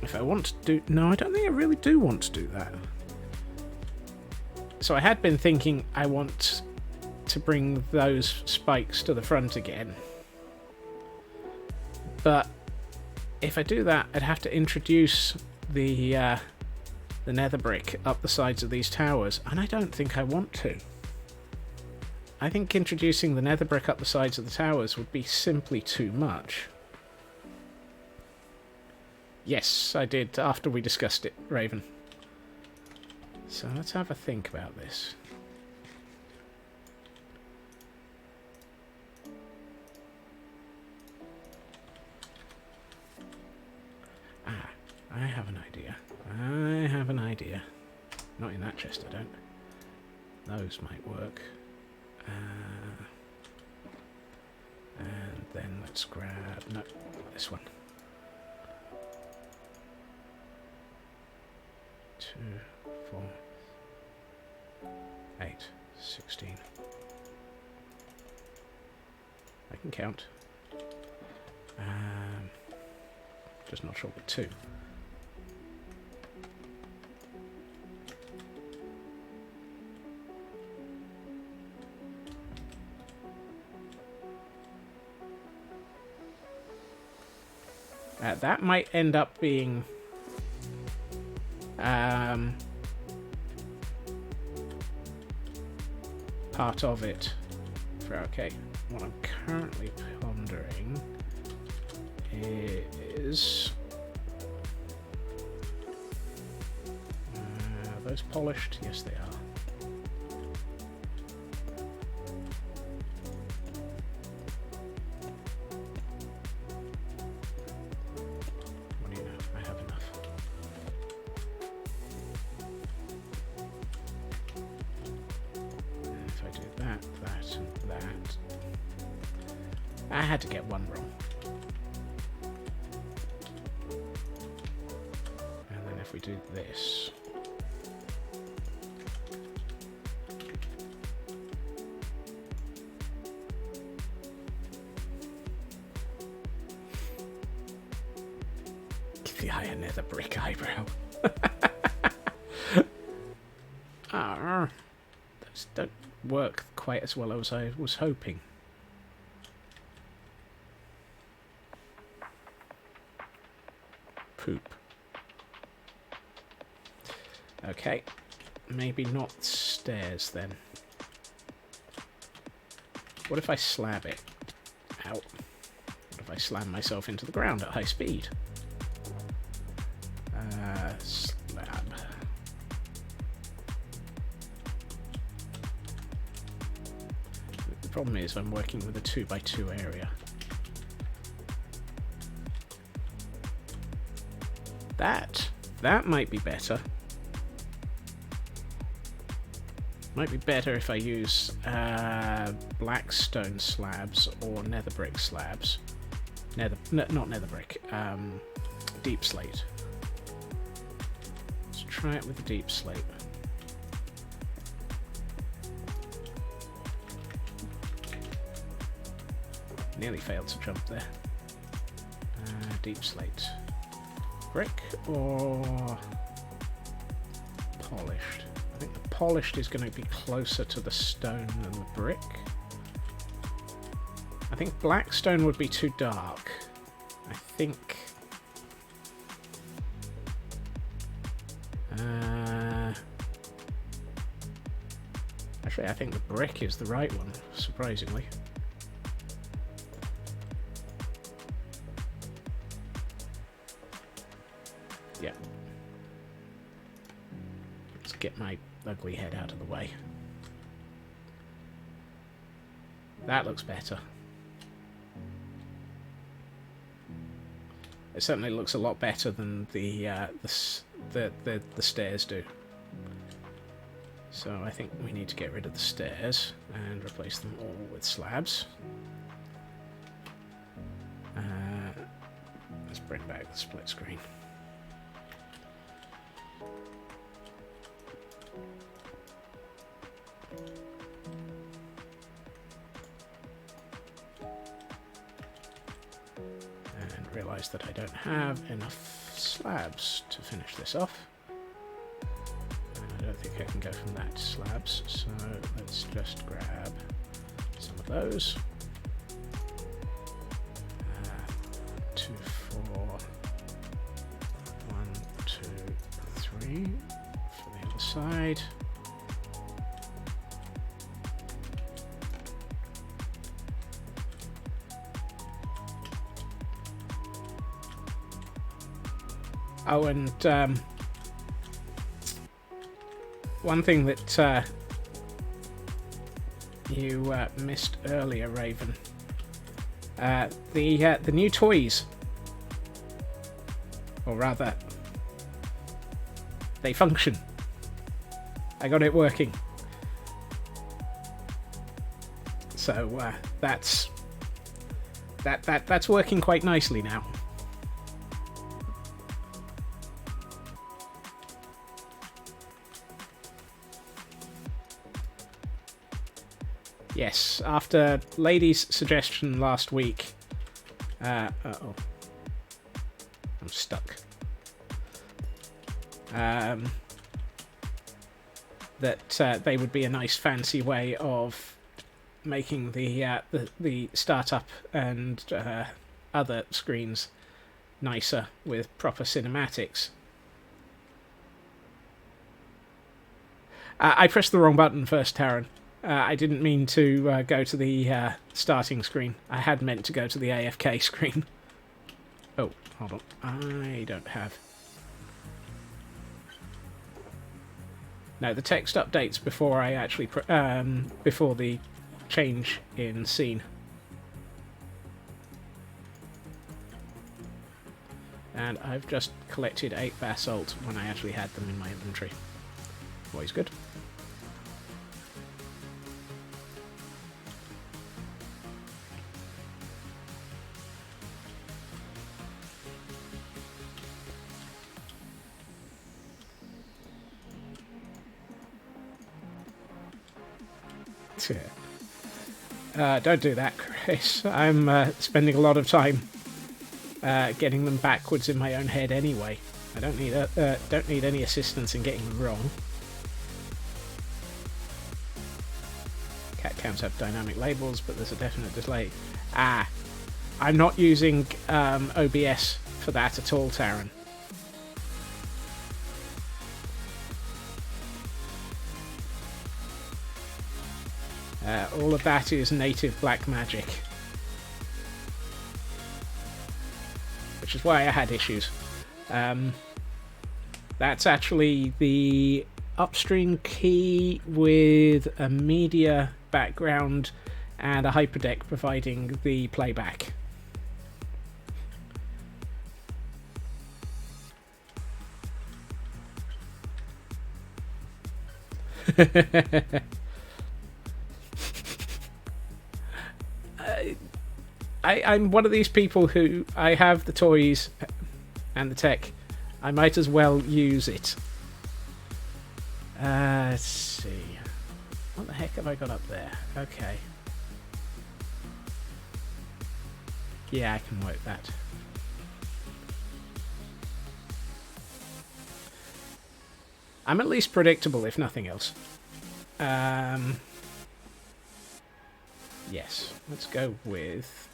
if I want to do... No, I don't think I really do want to do that. So I had been thinking I want to bring those spikes to the front again. But if I do that, I'd have to introduce the nether brick up the sides of these towers, and I don't think I want to. I think introducing the nether brick up the sides of the towers would be simply too much. Yes, I did, after we discussed it, Raven. So let's have a think about this. Ah, I have an idea. I have an idea. Not in that chest, I don't. Those might work. And then let's grab... no, this one. 2, 4, 8, 16. I can count. Just not sure with 2. That might end up being part of it. Okay, what I'm currently pondering is are those polished? Yes, they are. I had to get one wrong. And then if we do this... give the eye a nether brick eyebrow. Those don't work quite as well as I was hoping. Poop. Okay, maybe not stairs then. What if I slab it? Ow. What if I slam myself into the ground at high speed? Slab. The problem is I'm working with a 2x2 area. That might be better. Might be better if I use black stone slabs or nether brick slabs. Not nether brick. Deep slate. Let's try it with the deep slate. Nearly failed to jump there. Deep slate. Brick or polished? I think the polished is going to be closer to the stone than the brick. I think black stone would be too dark. I think... actually, I think the brick is the right one, surprisingly. Yeah. Let's get my ugly head out of the way. That looks better. It certainly looks a lot better than the stairs do. So I think we need to get rid of the stairs and replace them all with slabs. Let's bring back the split screen. And realise that I don't have enough slabs to finish this off. I don't think I can go from that to slabs, so let's just grab some of those. 2, 4, 1, 2, 3 for the other side. Oh, and one thing that you missed earlier, Raven. The new toys, or rather, they function. I got it working. So that's working quite nicely now. Yes, after Lady's suggestion last week. Uh-oh. I'm stuck. That they would be a nice fancy way of making the startup and other screens nicer with proper cinematics. I pressed the wrong button first, Taryn. I didn't mean to go to the starting screen. I had meant to go to the AFK screen. Oh, hold on. I don't have... No, the text updates before I actually... before the change in scene. And I've just collected 8 basalt when I actually had them in my inventory. Always good. Don't do that, Chris. I'm spending a lot of time getting them backwards in my own head anyway. I don't need any assistance in getting them wrong. Cat cams have dynamic labels, but there's a definite delay. I'm not using OBS for that at all, Taryn. All of that is native black magic. Which is why I had issues. That's actually the upstream key with a media background and a hyperdeck providing the playback. I'm one of these people who I have the toys and the tech. I might as well use it. Let's see. What the heck have I got up there? Okay. Yeah, I can work that. I'm at least predictable, if nothing else. Yes, let's go with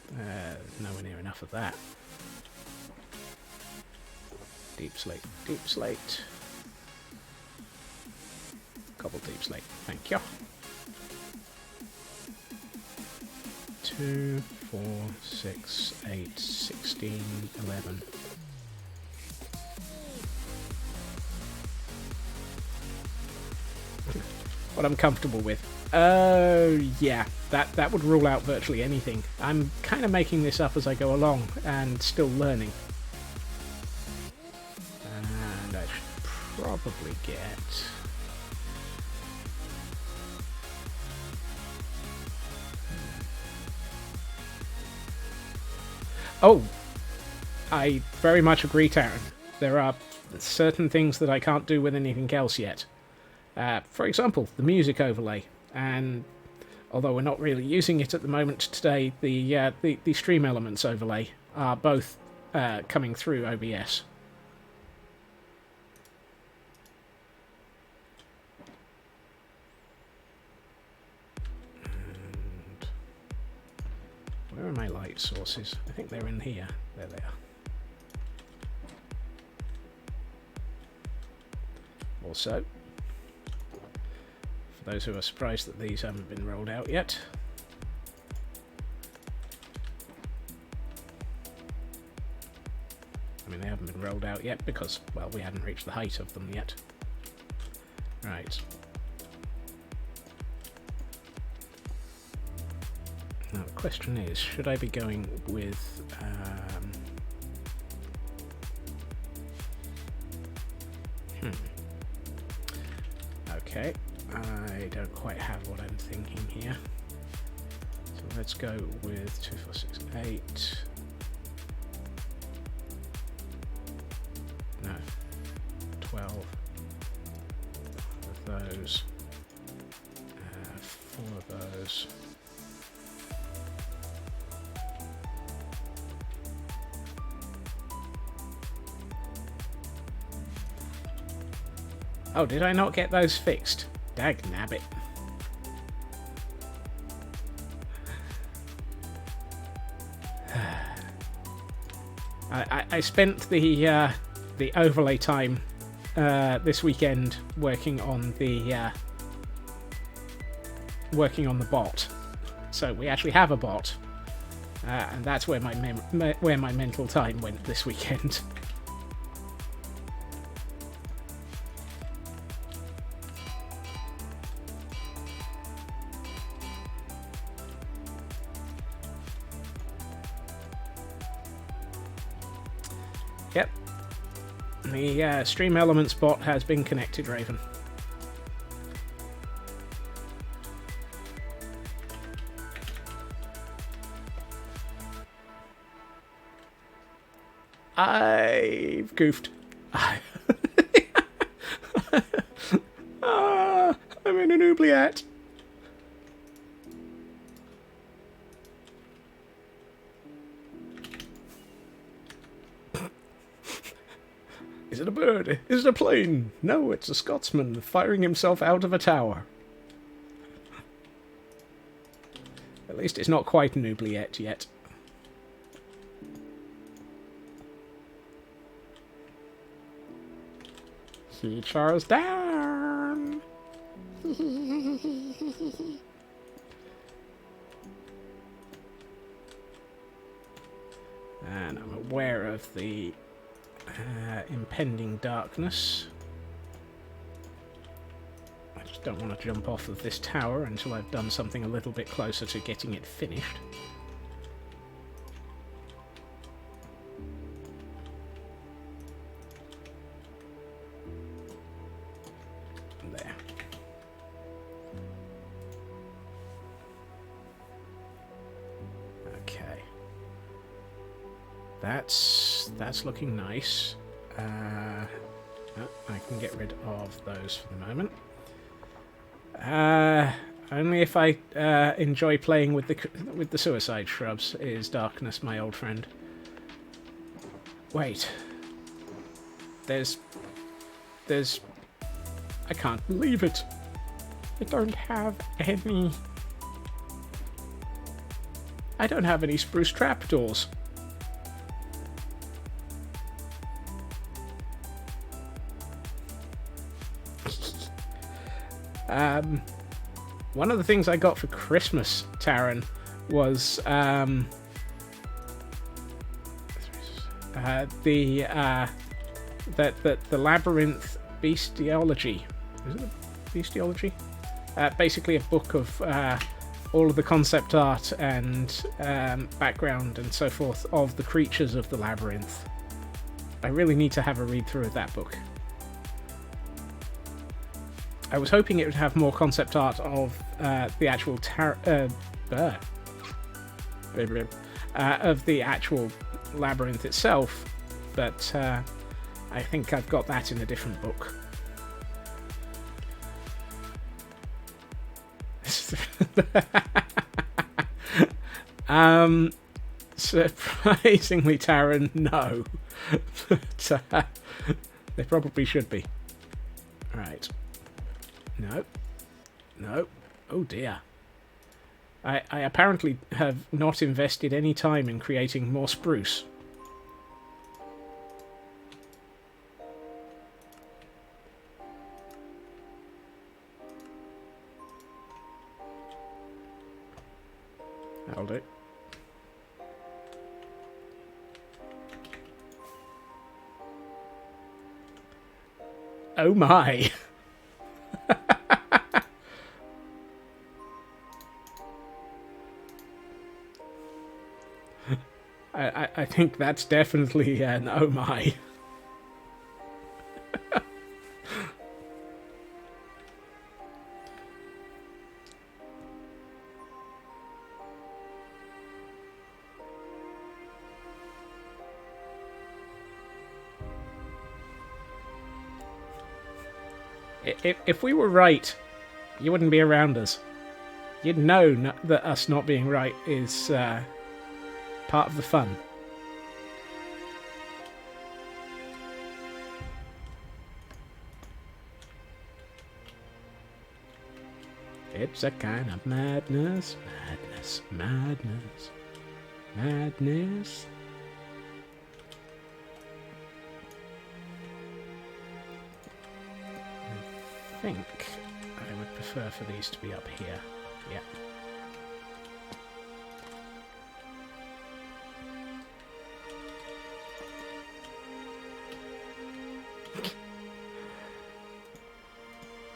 nowhere near enough of that. Deep slate, deep slate. Cobble deep slate, thank you. 2, 4, 6, 8, 16, 11. What I'm comfortable with. Oh, yeah. That would rule out virtually anything. I'm kind of making this up as I go along and still learning. And I should probably get... Oh! I very much agree, Taryn. There are certain things that I can't do with anything else yet. For example, the music overlay. And although we're not really using it at the moment today, the stream elements overlay are both coming through OBS. And where are my light sources? I think they're in here. There they are. Also, for those who are surprised that these haven't been rolled out yet, I mean, they haven't been rolled out yet because, well, we hadn't reached the height of them yet. Right. Now the question is, should I be going with... Okay, I don't quite have what I'm thinking here. So let's go with 2, 4, 6, 8. No, 12 of those. 4 of those. Oh, did I not get those fixed? Dag nabbit. I spent the overlay time this weekend working on the bot. So we actually have a bot, and that's where my mental time went this weekend. Yep. The Stream Elements bot has been connected, Raven. I've goofed. I'm in an oubliette. Is it a bird? Is it a plane? No, it's a Scotsman firing himself out of a tower. At least it's not quite an oubliette yet. See Charles down! And I'm aware of the impending darkness. I just don't want to jump off of this tower until I've done something a little bit closer to getting it finished. There. Okay. That's looking nice. I can get rid of those for the moment. Only if I enjoy playing with the suicide shrubs is darkness my old friend. Wait. There's I can't believe it. I don't have any spruce trapdoors. One of the things I got for Christmas, Taryn, was the labyrinth bestiology. Is it a bestiology? Basically a book of all of the concept art and background and so forth of the creatures of the labyrinth. I really need to have a read through of that book. I was hoping it would have more concept art of the actual of the actual labyrinth itself, but I think I've got that in a different book. Surprisingly, Taryn, no. But they probably should be. Right. No. No. Oh dear. I apparently have not invested any time in creating more spruce. That'll do. Oh my. I think that's definitely an oh my. If we were right, you wouldn't be around us. You'd know that us not being right is part of the fun. It's a kind of madness, madness, madness, madness. I think I would prefer for these to be up here. Yeah.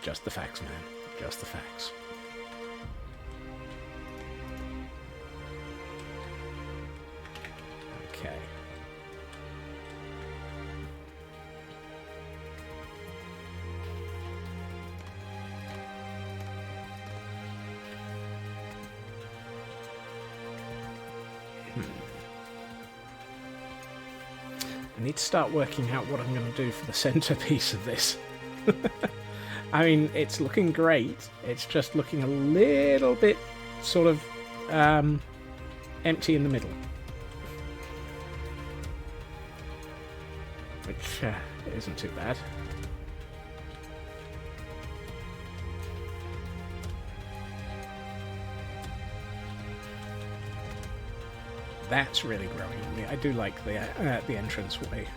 Just the facts, man. Just the facts. Okay. I need to start working out what I'm going to do for the centerpiece of this. I mean, it's looking great. It's just looking a little bit sort of empty in the middle. Which isn't too bad. That's really growing on me. I do like the entranceway.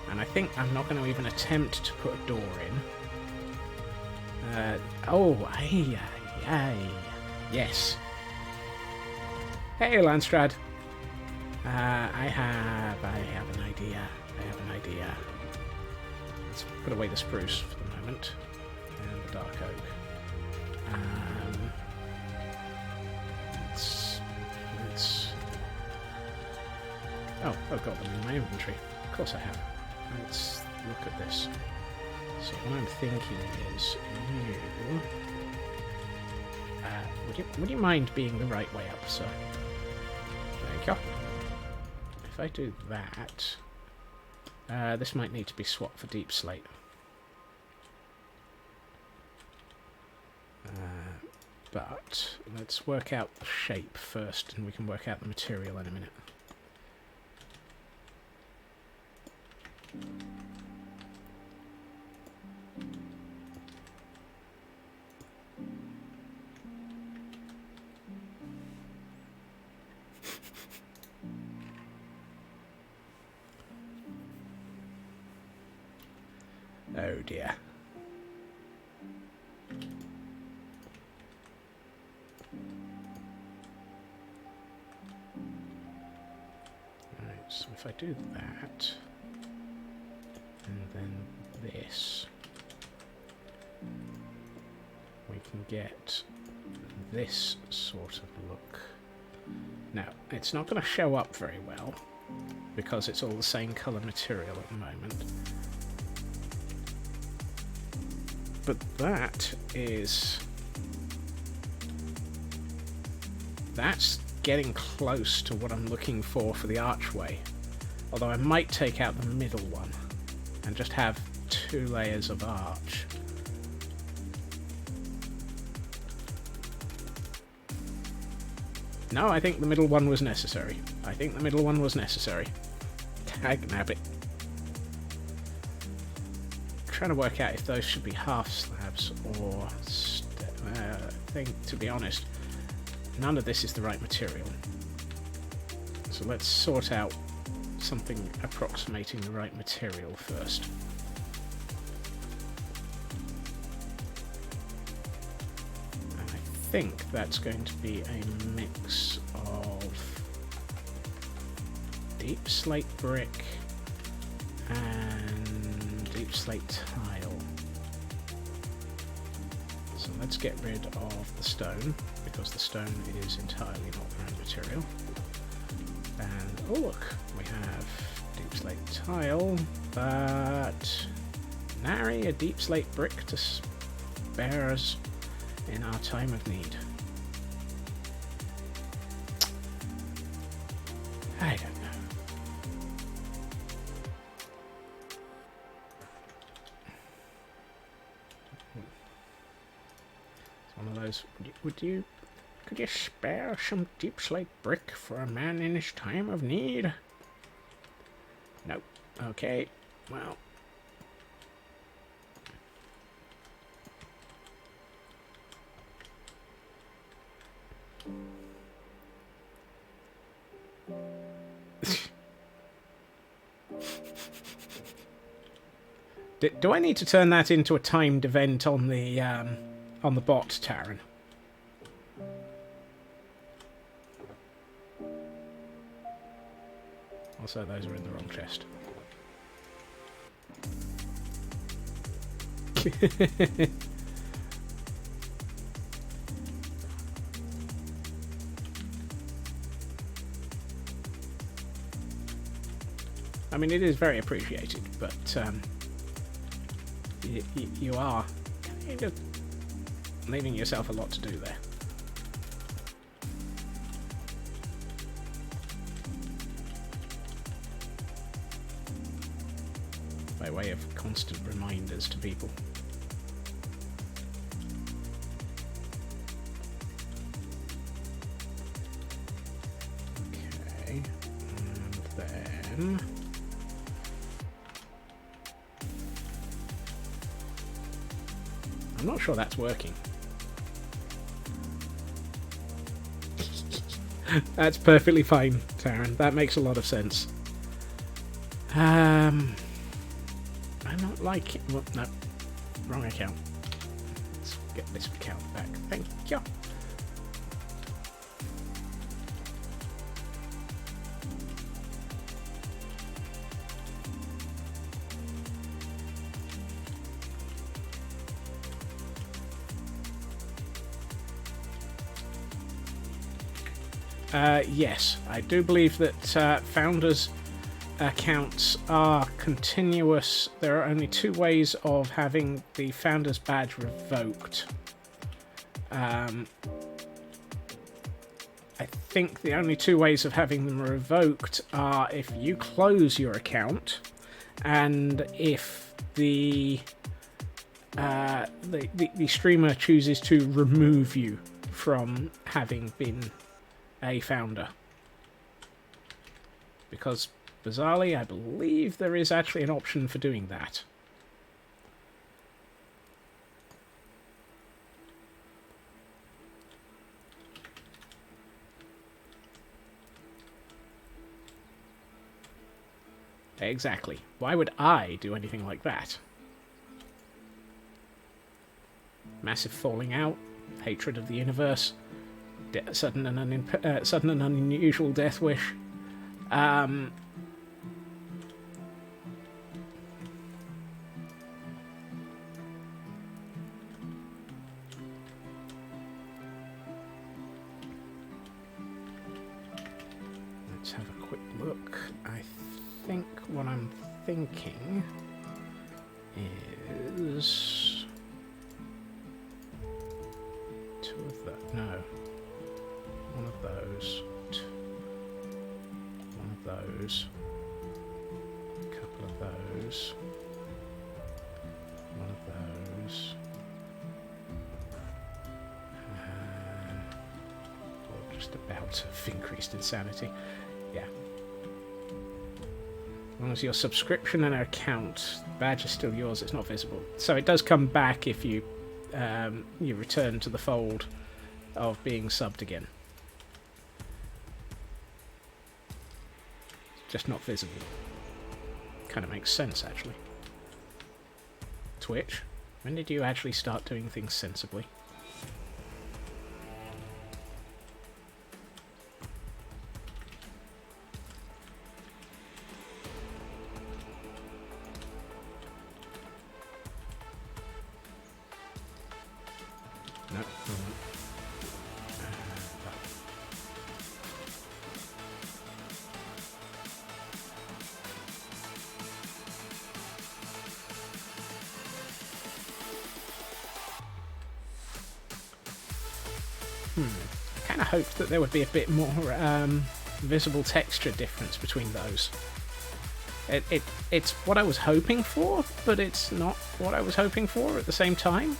And I think I'm not going to even attempt to put a door in. Oh, aye. Yes. Hey, Landstrad. I have an idea. Let's put away the spruce for the moment. And the dark oak. Oh, I've got them in my inventory. Of course I have. Let's look at this. So what I'm thinking is you... would you mind being the right way up, sir? There you go. If I do that... this might need to be swapped for deep slate. But let's work out the shape first, and we can work out the material in a minute. Oh dear. Alright, so if I do that, and then this, we can get this sort of look. Now, it's not going to show up very well, because it's all the same colour material at the moment. But that's getting close to what I'm looking for the archway. Although I might take out the middle one and just have 2 layers of arch. No, I think the middle one was necessary. Tag nabbit. Trying to work out if those should be half slabs or I think, to be honest, none of this is the right material. So let's sort out something approximating the right material first. And I think that's going to be a mix of deep slate brick and deep slate tile. So let's get rid of the stone, because the stone is entirely not the right material. And oh look, we have deep slate tile, but nary a deep slate brick to spare us in our time of need. I don't know. It's one of those. Could you spare some deep slate brick for a man in his time of need? No. Okay. Well. Do I need to turn that into a timed event on the bot, Taryn? Also, those are in the wrong chest. I mean, it is very appreciated, but you are kind of leaving yourself a lot to do there. By way of constant reminders to people. Okay, and then I'm not sure that's working. That's perfectly fine, Taryn. That makes a lot of sense. I'm not liking... Well, no. Wrong account. Let's get this account back. Thank you. Yes, I do believe that founders' accounts are continuous. There are only two ways of having the founder's badge revoked. I think the only two ways of having them revoked are if you close your account and if the streamer chooses to remove you from having been a founder. Because bizarrely, I believe there is actually an option for doing that. Exactly. Why would I do anything like that? Massive falling out, hatred of the universe, sudden and unusual death wish. Let's have a quick look. I think what I'm thinking is two of that. No. One of those. One of those. A couple of those. One of those. Or just about have increased insanity. Yeah. As long as your subscription and account badge is still yours, it's not visible. So it does come back if you you return to the fold of being subbed again. Just not visible. Kind of makes sense, actually. Twitch, when did you actually start doing things sensibly? I kind of hoped that there would be a bit more visible texture difference between those. It's what I was hoping for, but it's not what I was hoping for at the same time.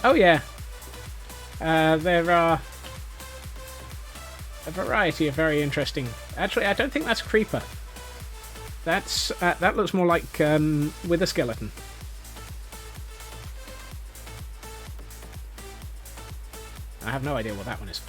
Oh yeah. There are a variety of very interesting... Actually, I don't think that's Creeper. That's that looks more like Wither Skeleton. I have no idea what that one is.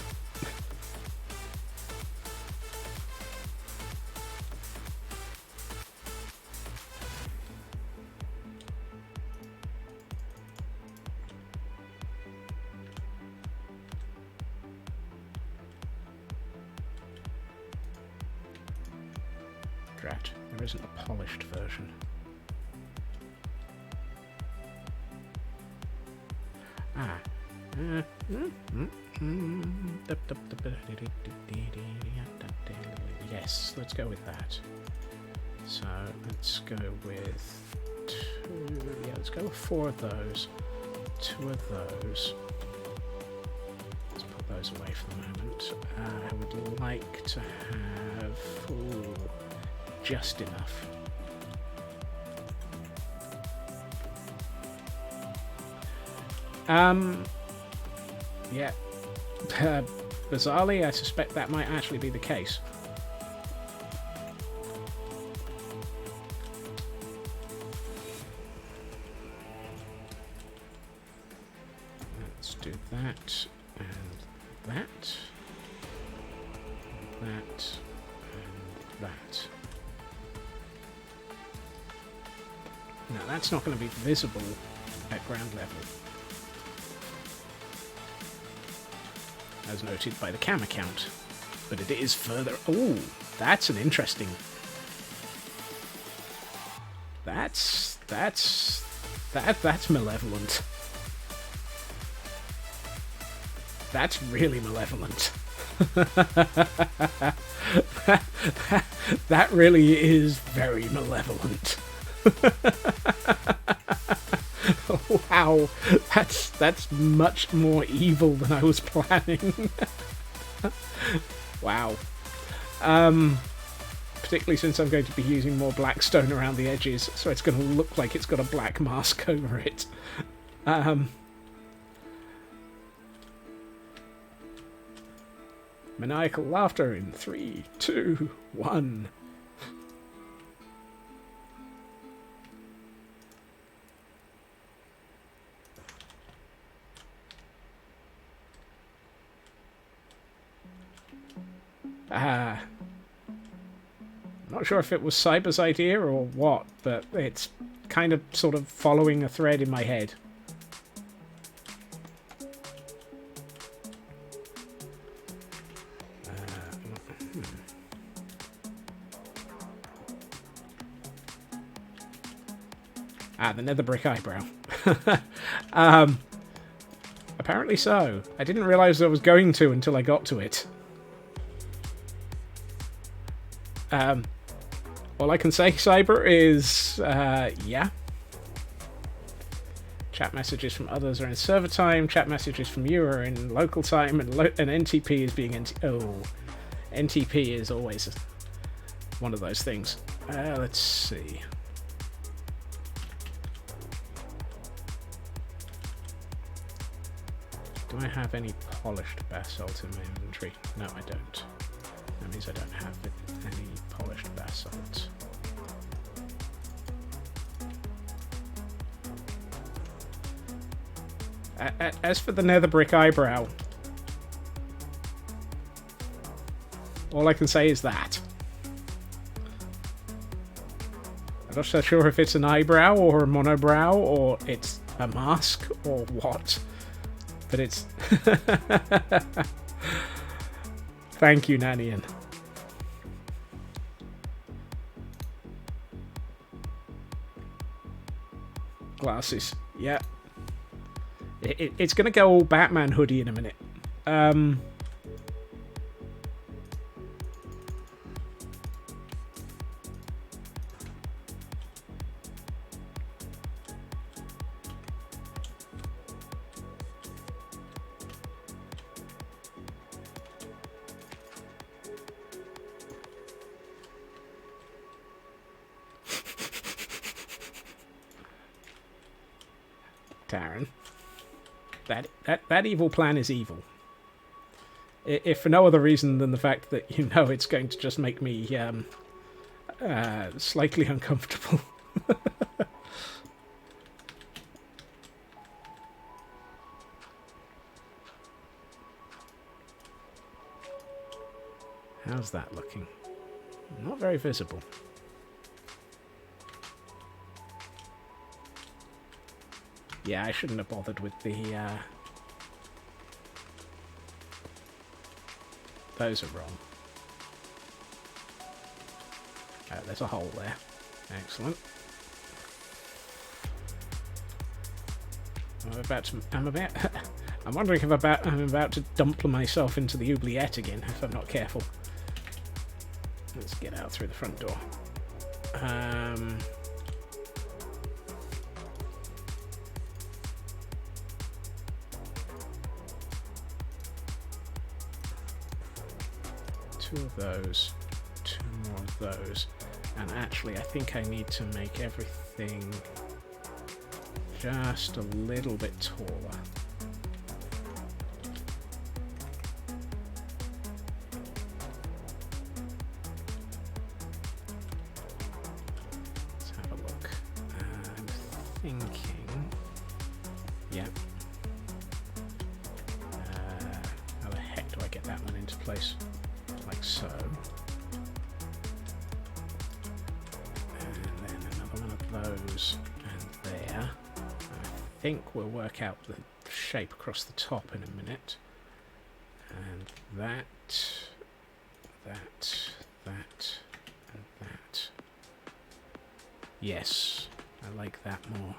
Drat, there isn't a polished version. Ah. Yes, let's go with that. So let's go with two. Yeah, let's go with 4 of those. 2 of those. Let's put those away for the moment. I would like to have just enough. Yeah. Bizarrely, I suspect that might actually be the case. Let's do that, and that, and that, and that. Now, that's not going to be visible at ground level, as noted by the cam account, but it is further. Oh, that's an interesting. That's malevolent. That's really malevolent. That really is very malevolent. Wow, that's much more evil than I was planning. Wow. Particularly since I'm going to be using more black stone around the edges, so it's going to look like it's got a black mask over it. Maniacal laughter in 3, 2, 1. I'm not sure if it was Cyber's idea or what, but it's kind of sort of following a thread in my head. The nether brick eyebrow. Apparently so. I didn't realise I was going to until I got to it. All I can say, Cyber, is, yeah. Chat messages from others are in server time, chat messages from you are in local time, and NTP is being NTP is always one of those things. Let's see. Do I have any polished basalt in my inventory? No, I don't. That means I don't have any polished basalt. As for the nether brick eyebrow, all I can say is that. I'm not so sure if it's an eyebrow or a monobrow or it's a mask or what, but it's... Thank you, Nanian. glasses. Yeah. It's going to go all Batman hoodie in a minute. Darren, that evil plan is evil. If for no other reason than the fact that you know it's going to just make me slightly uncomfortable. How's that looking? Not very visible. Yeah, I shouldn't have bothered with the... Those are wrong. Oh, there's a hole there. Excellent. I'm wondering if I'm about to dump myself into the oubliette again, if I'm not careful. Let's get out through the front door. Two of those, two more of those, and actually I think I need to make everything just a little bit taller. Let's have a look. I'm thinking, yeah. How the heck do I get that one into place? Like so. And then another one of those, and there. I think we'll work out the shape across the top in a minute. And that, and that. Yes, I like that more.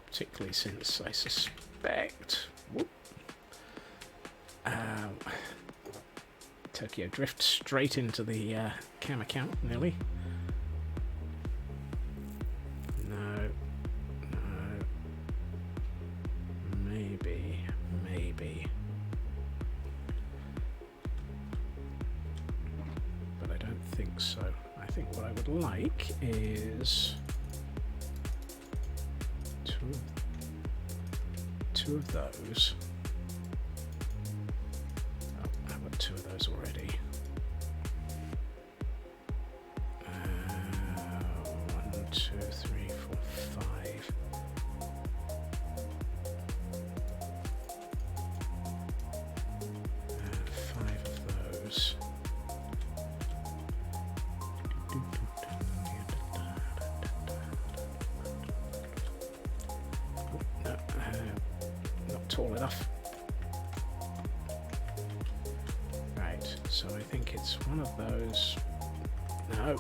Particularly since I suspect... Whoop, Tokyo drift straight into the cam account, nearly. No. Maybe. But I don't think so. I think what I would like is two of those. Two of those already. 1, 2, 3, 4, 5. And 5 of those. Oh, no, not tall enough. So I think it's one of those. No.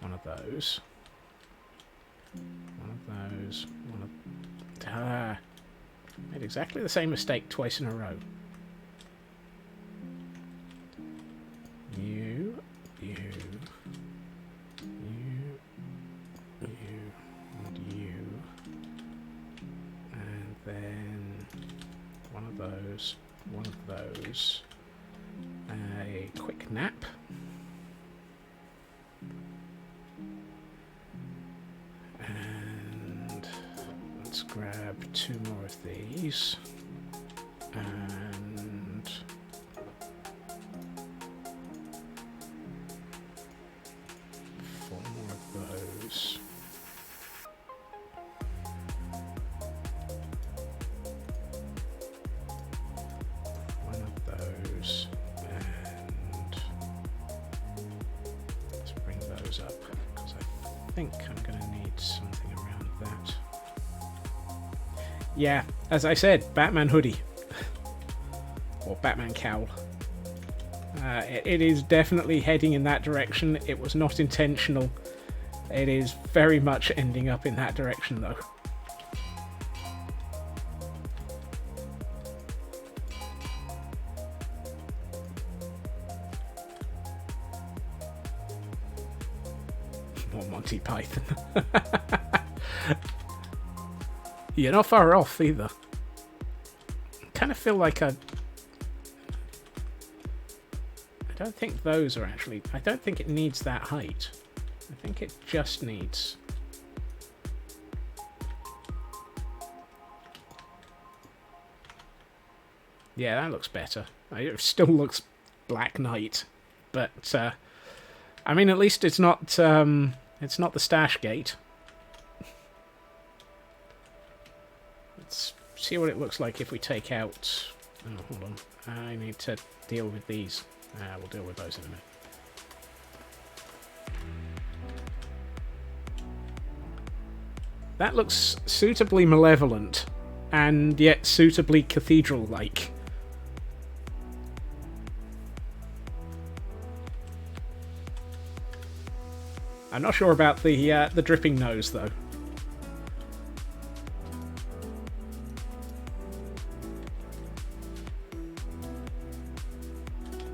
One of those. One of those. One of... made exactly the same mistake twice in a row. You, and you. And then one of those. One of those, a quick nap, and let's grab 2 more of these, and 4 more of those. I think I'm going to need something around that. Yeah, as I said, Batman hoodie. Or Batman cowl. It is definitely heading in that direction. It was not intentional. It is very much ending up in that direction, though. More Monty Python. You're not far off, either. I kind of feel like I don't think those are actually... I don't think it needs that height. I think it just needs... Yeah, that looks better. It still looks Black Knight, but I mean, at least it's not the stash gate. Let's see what it looks like if we take out... Oh, hold on. I need to deal with these. We'll deal with those in a minute. That looks suitably malevolent, and yet suitably cathedral-like. I'm not sure about the dripping nose, though.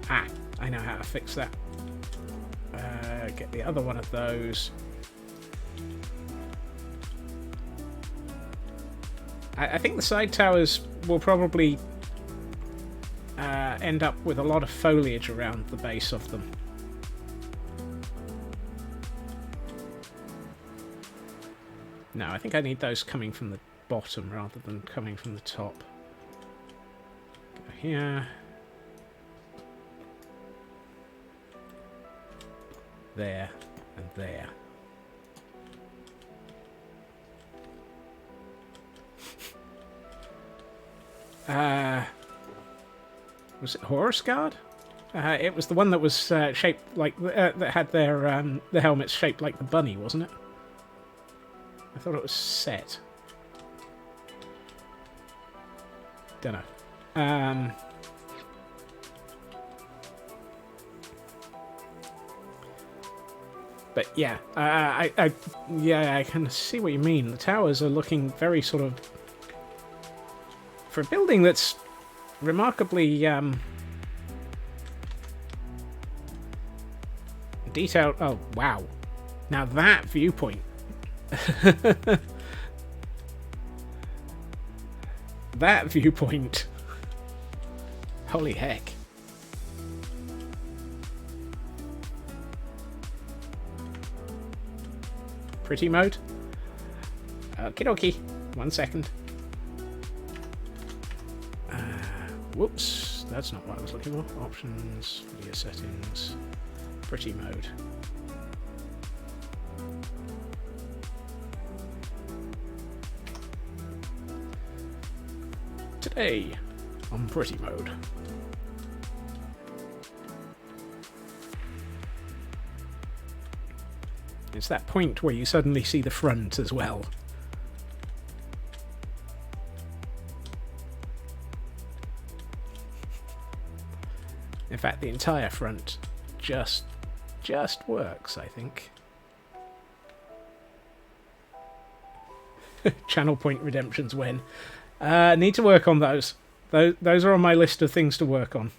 Ah, I know how to fix that. Get the other one of those. I think the side towers will probably end up with a lot of foliage around the base of them. No, I think I need those coming from the bottom rather than coming from the top. Go here. There. And there. Was it Horus Guard? It was the one that was shaped like... that had their the helmets shaped like the bunny, wasn't it? I thought it was set. Don't know. But yeah, I can see what you mean. The towers are looking very sort of... For a building that's remarkably detailed... Oh, wow. Now that viewpoint... That viewpoint. Holy heck. Pretty mode? Okie dokie. 1 second. Whoops. That's not what I was looking for. Options, video settings, pretty mode. Today on pretty mode. It's that point where you suddenly see the front as well. In fact, the entire front just works, I think. Channel point redemptions when. Need to work on those. Those are on my list of things to work on.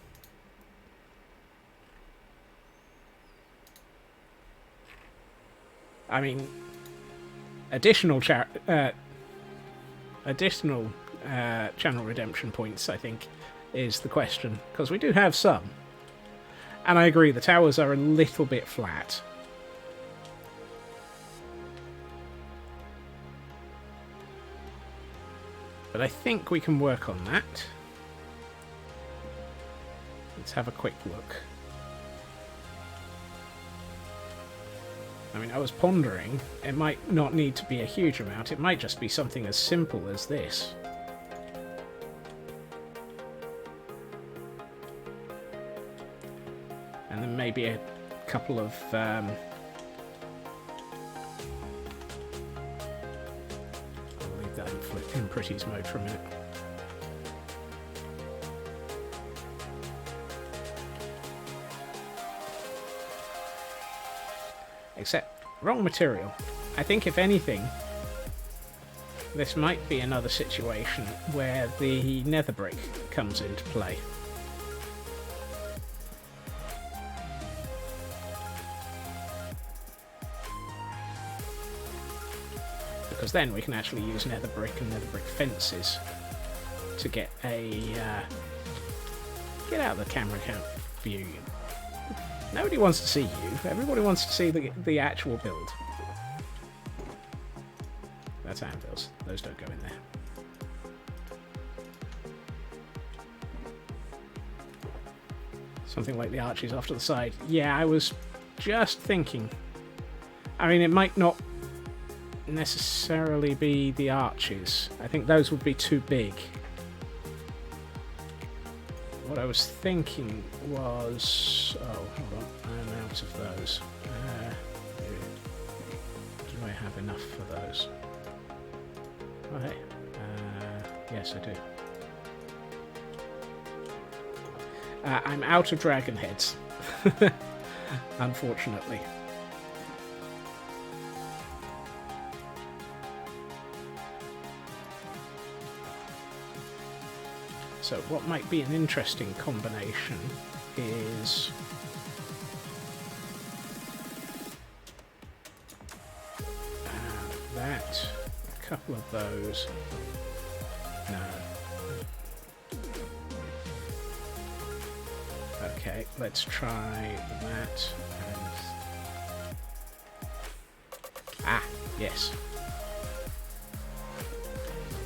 I mean, additional channel redemption points, I think, is the question. Because we do have some. And I agree, the towers are a little bit flat. But I think we can work on that. Let's have a quick look. I mean, I was pondering, it might not need to be a huge amount, it might just be something as simple as this. And then maybe a couple of... I'll leave that in Pretty's mode for a minute. Except, Wrong material. I think, if anything, this might be another situation where the nether brick comes into play. Because then we can actually use nether brick and nether brick fences to get get out of the camera view. Nobody wants to see you. Everybody wants to see the actual build. That's anvils. Those don't go in there. Something like the arches off to the side. Yeah, I was just thinking. I mean, it might not necessarily be the arches. I think those would be too big. What I was thinking was... Oh, hold on. I'm out of those. Do I have enough for those? Okay. Yes, I do. I'm out of dragon heads. Unfortunately. So what might be an interesting combination is... that, a couple of those. No. Okay, let's try that and... Ah, yes.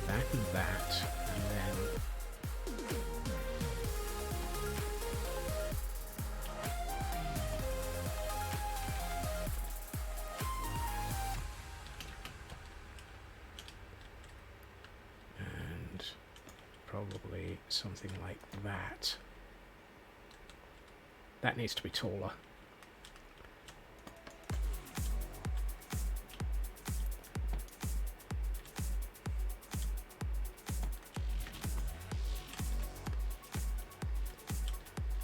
That and that, and then... and probably something like that. That needs to be taller.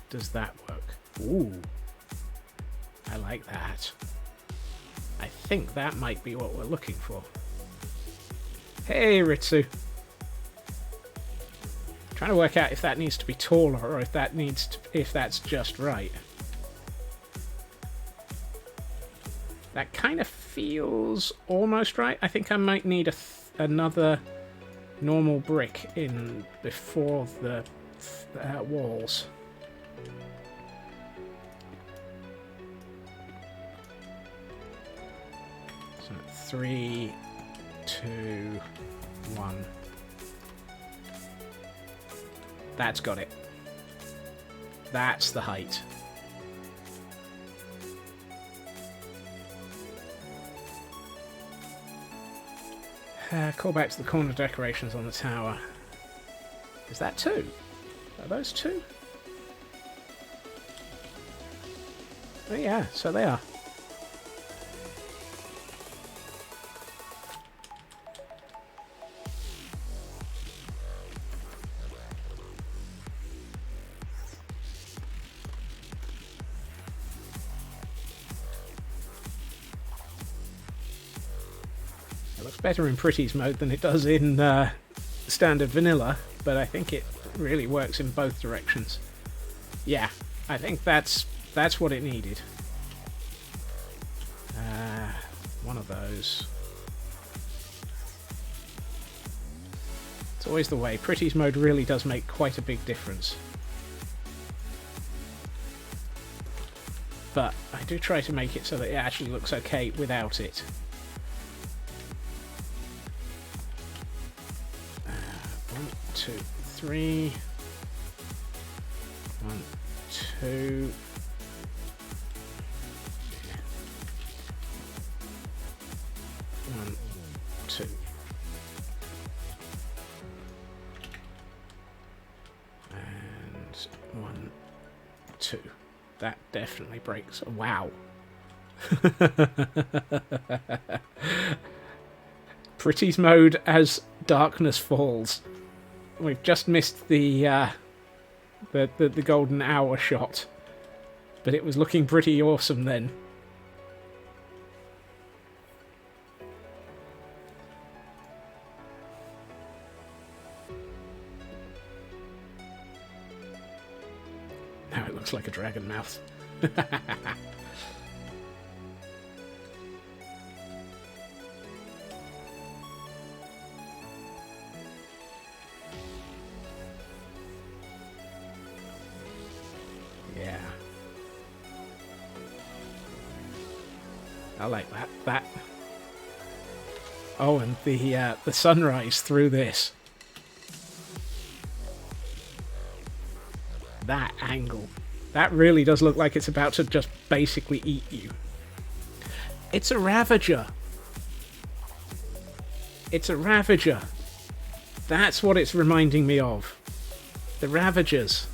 Does that work? Ooh. I like that. I think that might be what we're looking for. Hey, Ritsu. Trying to work out if that needs to be taller or if that needs to, if that's just right. That kind of feels almost right. I think I might need another normal brick in before the walls. So 3, 2, 1. That's got it. That's the height. Call back to the corner decorations on the tower. Is that 2? Are those 2? Oh yeah, so they are. Better in Pretty's mode than it does in standard vanilla, but I think it really works in both directions. Yeah, I think that's what it needed. One of those. It's always the way. Pretty's mode really does make quite a big difference. But I do try to make it so that it actually looks okay without it. 2, 3. 1, 2. 1, 2. And 1, 2. That definitely breaks. Wow. Pretty's mode as darkness falls. We've just missed the golden hour shot, but it was looking pretty awesome then. Now it looks like a dragon mouth. Yeah. I like that. Oh, and the sunrise through this. That angle. That really does look like it's about to just basically eat you. It's a Ravager. It's a Ravager. That's what it's reminding me of. The Ravagers.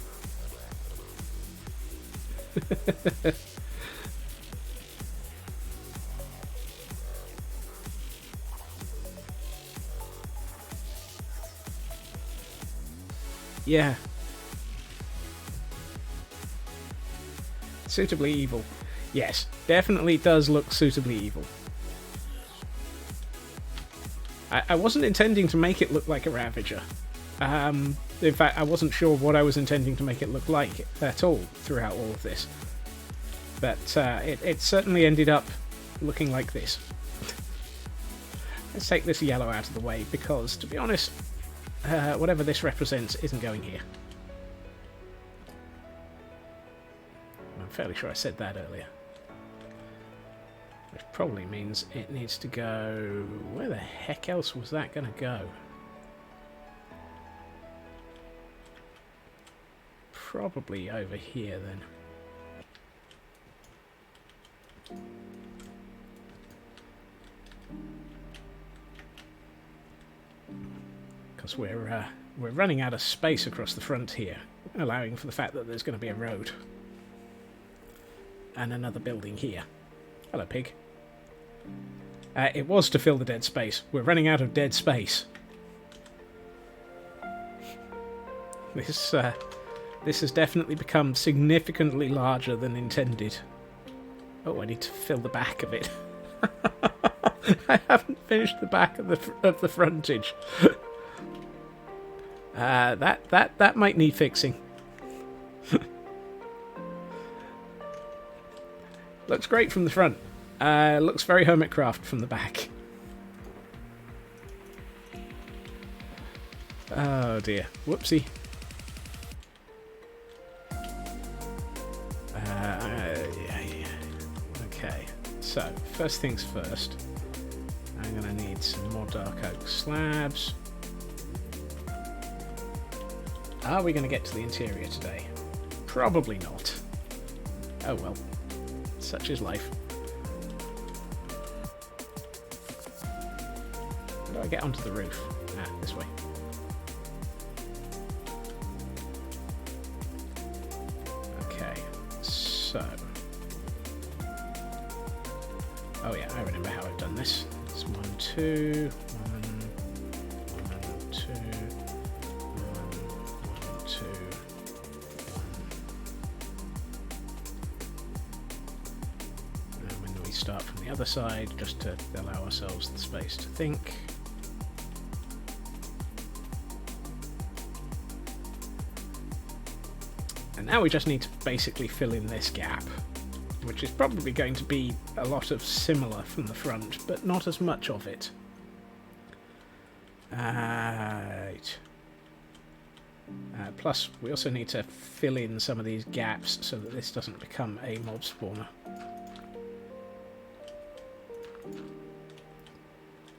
Yeah. Suitably evil. Yes, definitely does look suitably evil. I wasn't intending to make it look like a Ravager. In fact, I wasn't sure what I was intending to make it look like at all throughout all of this. But it certainly ended up looking like this. Let's take this yellow out of the way because, to be honest, whatever this represents isn't going here. I'm fairly sure I said that earlier. Which probably means it needs to go... Where the heck else was that going to go? Probably over here then. Because we're running out of space across the front here, allowing for the fact that there's going to be a road. And another building here. Hello, pig. It was to fill the dead space. We're running out of dead space. This has definitely become significantly larger than intended. Oh, I need to fill the back of it. I haven't finished the back of the frontage. That might need fixing. Looks great from the front. Looks very hermitcraft from the back. Oh dear. Whoopsie. Yeah. Okay. So, first things first. I'm going to need some more dark oak slabs. Are we going to get to the interior today? Probably not. Oh well. Such is life. How do I get onto the roof? Ah, this way. Okay, so... Oh yeah, I remember how I've done this. It's 1, 2, 1, 2, 1, 2, 1. And when we start from the other side, just to allow ourselves the space to think. And now we just need to basically fill in this gap, which is probably going to be a lot of similar from the front, but not as much of it. Right. Plus, we also need to fill in some of these gaps so that this doesn't become a mob spawner.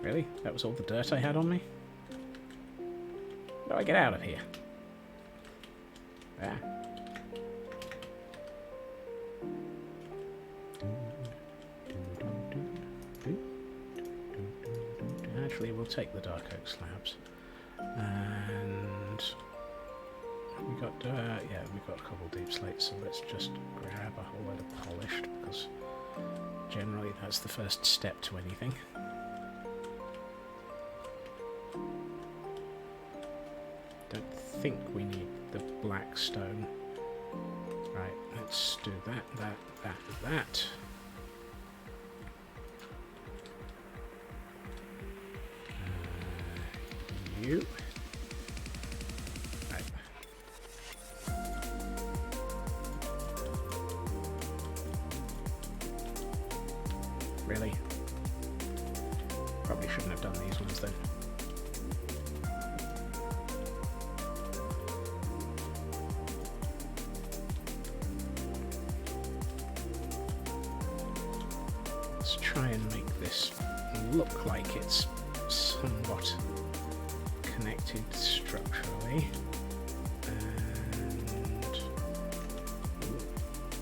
Really? That was all the dirt I had on me? How do I get out of here? Ah. Actually, we'll take the dark oak slabs. And we got yeah, we've got cobble deep slate, so let's just grab a whole load of polished, because generally that's the first step to anything. Don't think we need the black stone. Right, let's do that. You. Right. Let's try and make this look like it's somewhat connected structurally.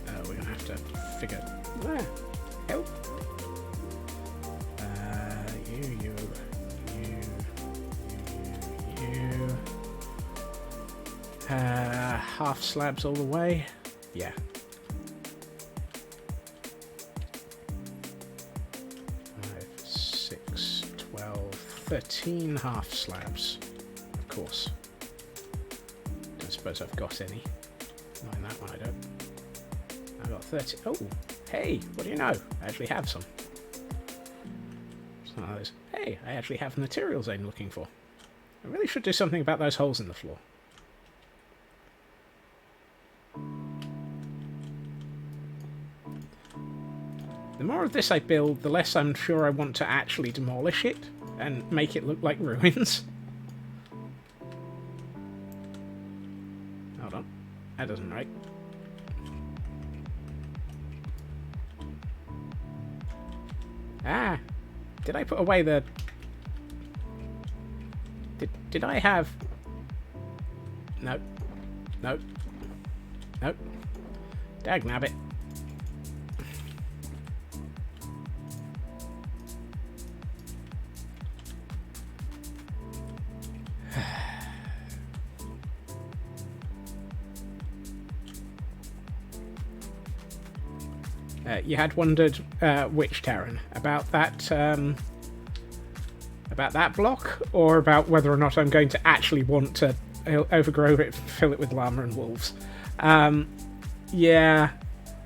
And we're going to have to figure... help! You. Half slabs all the way. Yeah. 5, 6, 12, 13 half slabs. Of course. Don't suppose I've got any. Not in that one, I don't. I've got 30. Oh, hey, what do you know? I actually have some. It's not one of those. Hey, I actually have the materials I'm looking for. I really should do something about those holes in the floor. The more of this I build, the less I'm sure I want to actually demolish it and make it look like ruins. Hold on. That doesn't right. Ah! Did I put away the... Did I have... Nope. Nope. Nope. Dagnabbit. You had wondered, which, Taryn? About that block, or about whether or not I'm going to actually want to overgrow it, fill it with llama and wolves? Yeah,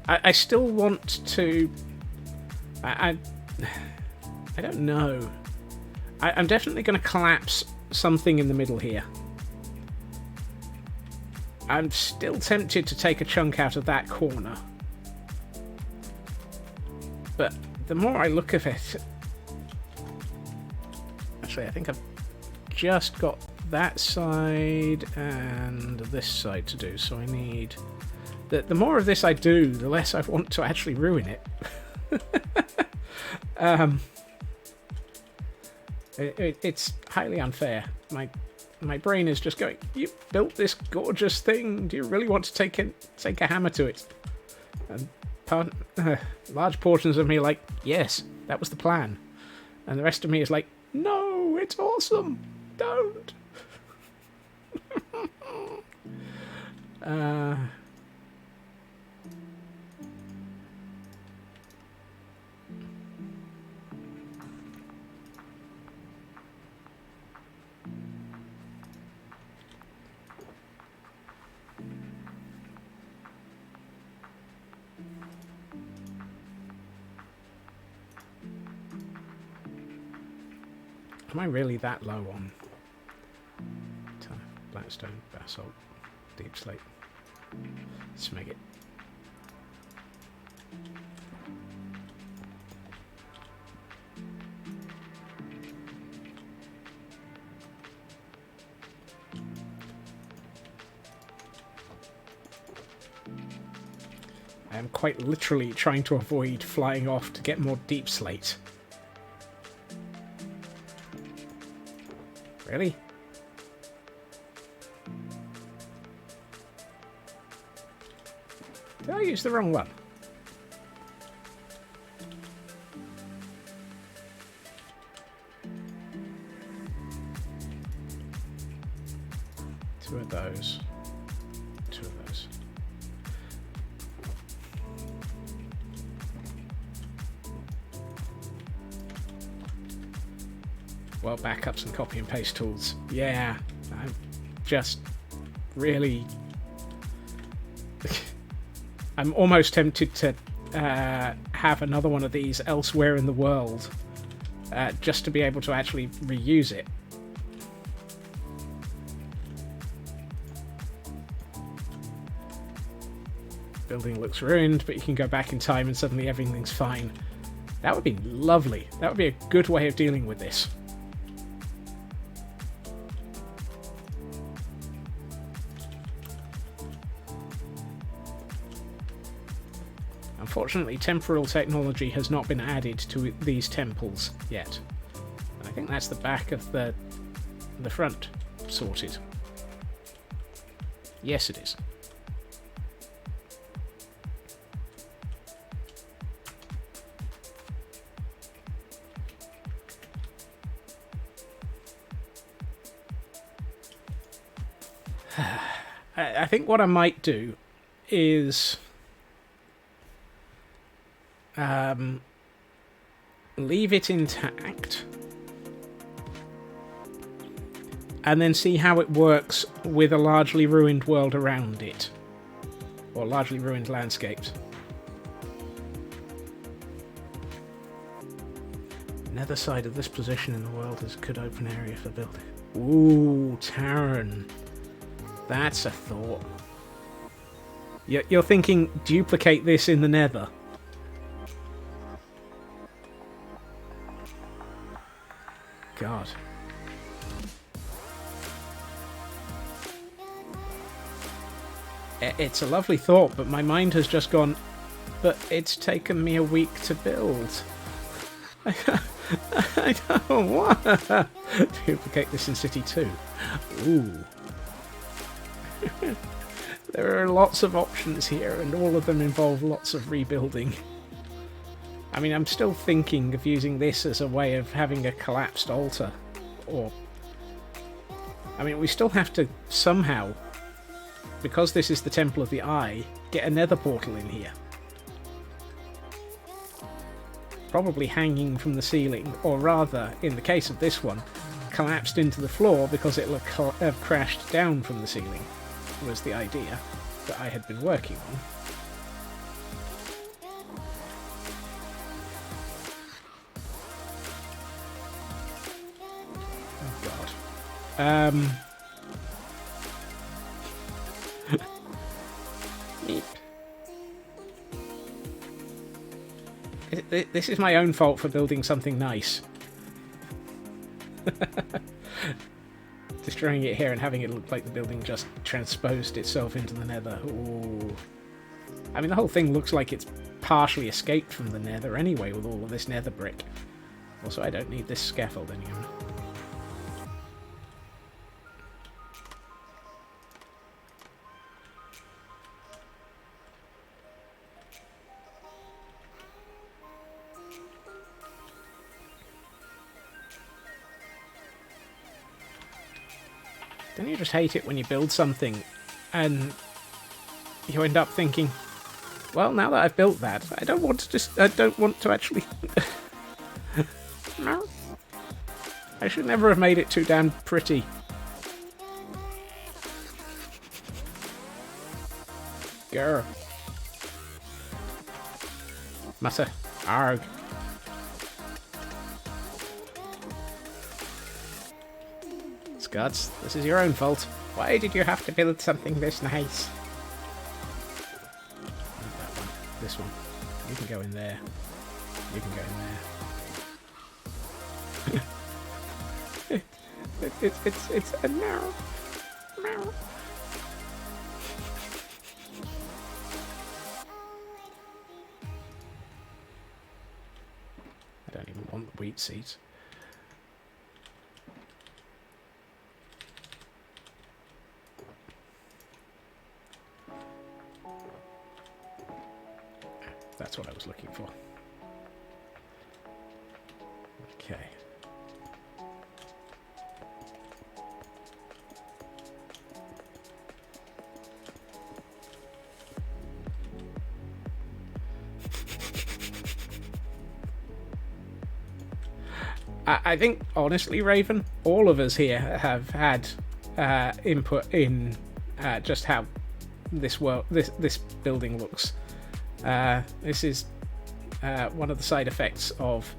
I still want to. I don't know. I'm definitely going to collapse something in the middle here. I'm still tempted to take a chunk out of that corner. But the more I look at it... Actually, I think I've just got that side and this side to do, so I need... The more of this I do, the less I want to actually ruin it. It's highly unfair. My brain is just going, you built this gorgeous thing, do you really want to take a hammer to it? And large portions of me are like, yes, that was the plan. And the rest of me is like, no, it's awesome, don't. Am I really that low on blackstone, basalt, deep slate? Smeg it. I am quite literally trying to avoid flying off to get more deep slate. Really? Did I use the wrong one? Two of those. Two of those. Well, backups and copy and paste tools. Yeah, I'm just really... I'm almost tempted to have another one of these elsewhere in the world, just to be able to actually reuse it. Building looks ruined, but you can go back in time and suddenly everything's fine. That would be lovely. That would be a good way of dealing with this. Unfortunately, temporal technology has not been added to these temples yet. I think that's the back of the front sorted. Yes, it is. I think what I might do is leave it intact and then see how it works with a largely ruined world around it, or largely ruined landscapes. Nether side of this position in the world is a good open area for building. Ooh, Taran. That's a thought. You're thinking duplicate this in the Nether. God. It's a lovely thought, but my mind has just gone, but it's taken me a week to build. I don't want to duplicate this in City 2. Ooh. There are lots of options here, and all of them involve lots of rebuilding. I mean, I'm still thinking of using this as a way of having a collapsed altar. Or... I mean, we still have to somehow, because this is the Temple of the Eye, get a nether portal in here. Probably hanging from the ceiling, or rather, in the case of this one, collapsed into the floor because it will have crashed down from the ceiling, was the idea that I had been working on. Oh god. This is my own fault for building something nice. Destroying it here and having it look like the building just transposed itself into the nether. Ooh. I mean, the whole thing looks like it's partially escaped from the nether anyway with all of this nether brick. Also, I don't need this scaffold anymore. Don't you just hate it when you build something and you end up thinking, well, now that I've built that, I don't want to actually... No. I should never have made it too damn pretty. Grr. Mutter. Arg. Scots, this is your own fault. Why did you have to build something this nice? Not that one. This one. You can go in there. You can go in there. It's a no. No. I don't even want the wheat seeds. That's what I was looking for. Okay. I think, honestly, Raven, all of us here have had input in just how this building looks. This is one of the side effects of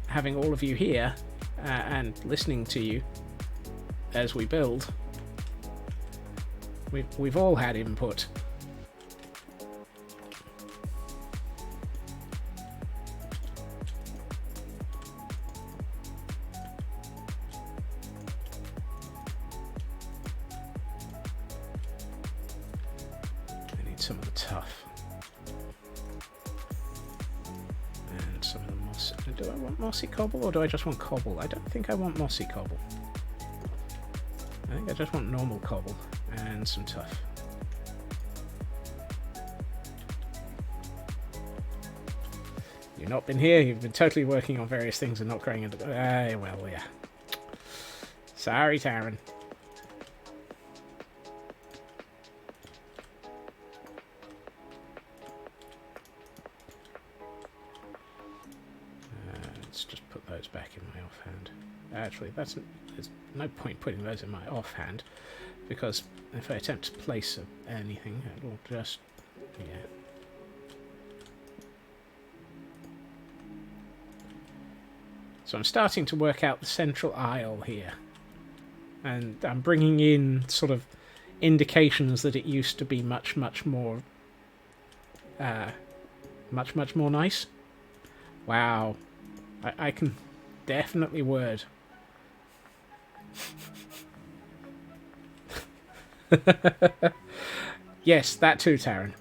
having all of you here and listening to you as we build. We've all had input. I need some of the tough. Do I want mossy cobble or do I just want cobble? I don't think I want mossy cobble. I think I just want normal cobble and some tuff. You've not been here, you've been totally working on various things and not going into... well, yeah. Sorry, Taryn. Let's just put those back in my offhand. Actually, there's no point putting those in my offhand, because if I attempt to place anything, it'll just... yeah. So I'm starting to work out the central aisle here. And I'm bringing in sort of indications that it used to be much more nice. Wow. I can definitely word. Yes, that too, Taryn.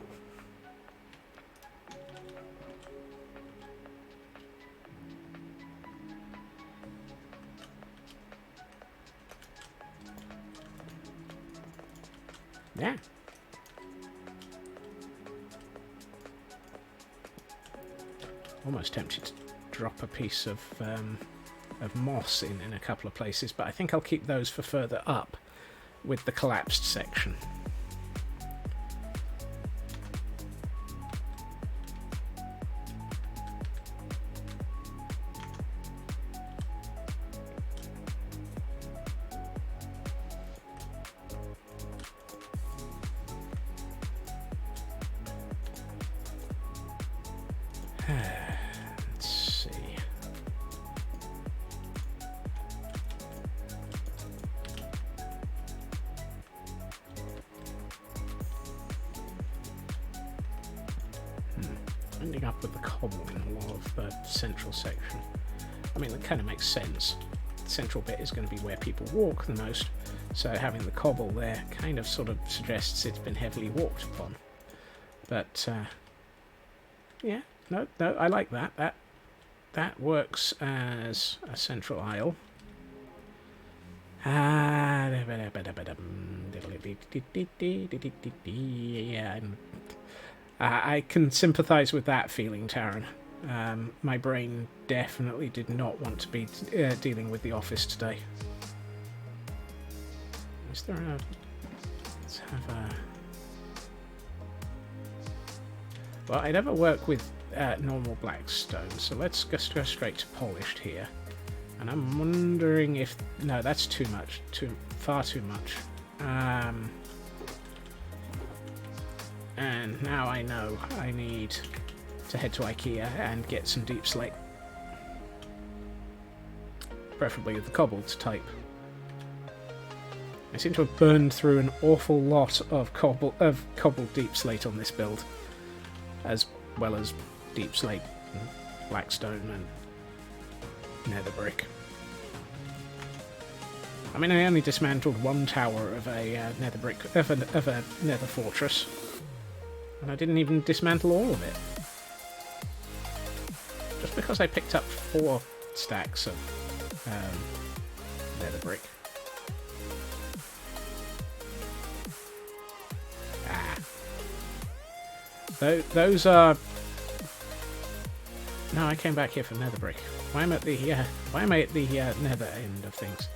Yeah. Almost tempted to drop a piece of moss in a couple of places, but I think I'll keep those for further up with the collapsed section. Let's see. Ending up with the cobble in a lot of the central section. I mean, that kind of makes sense. The central bit is going to be where people walk the most, so having the cobble there kind of sort of suggests it's been heavily walked upon. But, yeah. No, I like that. That works as a central aisle. Yeah, I can sympathise with that feeling, Taryn. My brain definitely did not want to be dealing with the office today. Is there a... let's have a... well, I never work with normal black stone, so let's go straight to polished here. And I'm wondering if... no, that's too much. Far too much. And now I know I need to head to IKEA and get some deep slate. Preferably the cobbled type. I seem to have burned through an awful lot of cobbled deep slate on this build, as well as deep slate and blackstone and nether brick. I mean, I only dismantled one tower of a nether brick of a nether fortress, and I didn't even dismantle all of it. Just because I picked up 4 stacks of nether brick. Those are... no, I came back here for nether brick. Why am I at the nether end of things?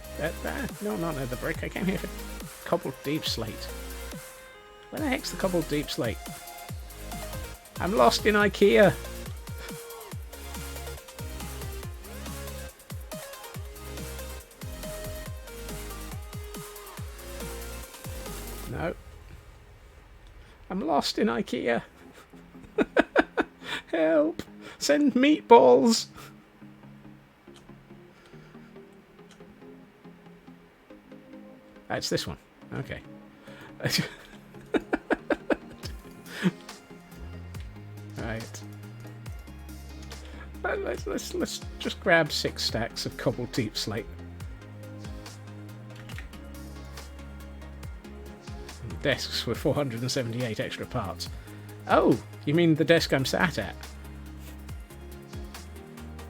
No, not nether brick. I came here for cobbled deep slate. Where the heck's the cobbled deep slate? I'm lost in IKEA. No. I'm lost in IKEA. Help! Send meatballs! It's this one. Okay. Right. Let's just grab 6 stacks of cobbled deep slate. Desks with 478 extra parts. Oh, you mean the desk I'm sat at?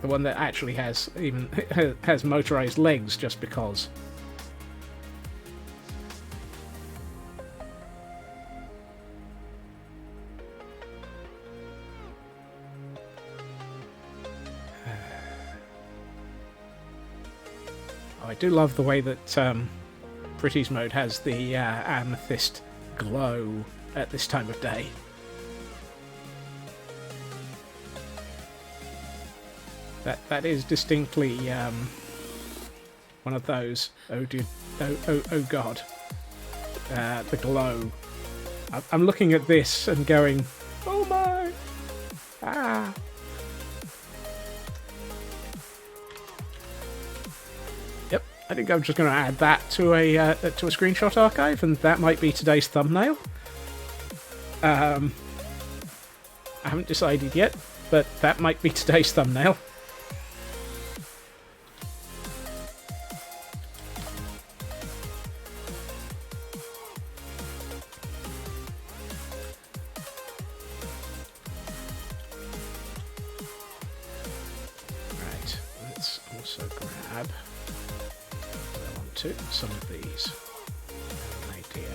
The one that actually has has motorized legs just because. I do love the way that Pretty's mode has the amethyst glow at this time of day. That is distinctly one of those. Oh God, the glow. I'm looking at this and going, oh my, ah. I think I'm just going to add that to a screenshot archive, and that might be today's thumbnail. I haven't decided yet, but that might be today's thumbnail. Right, let's also grab some of these. An idea.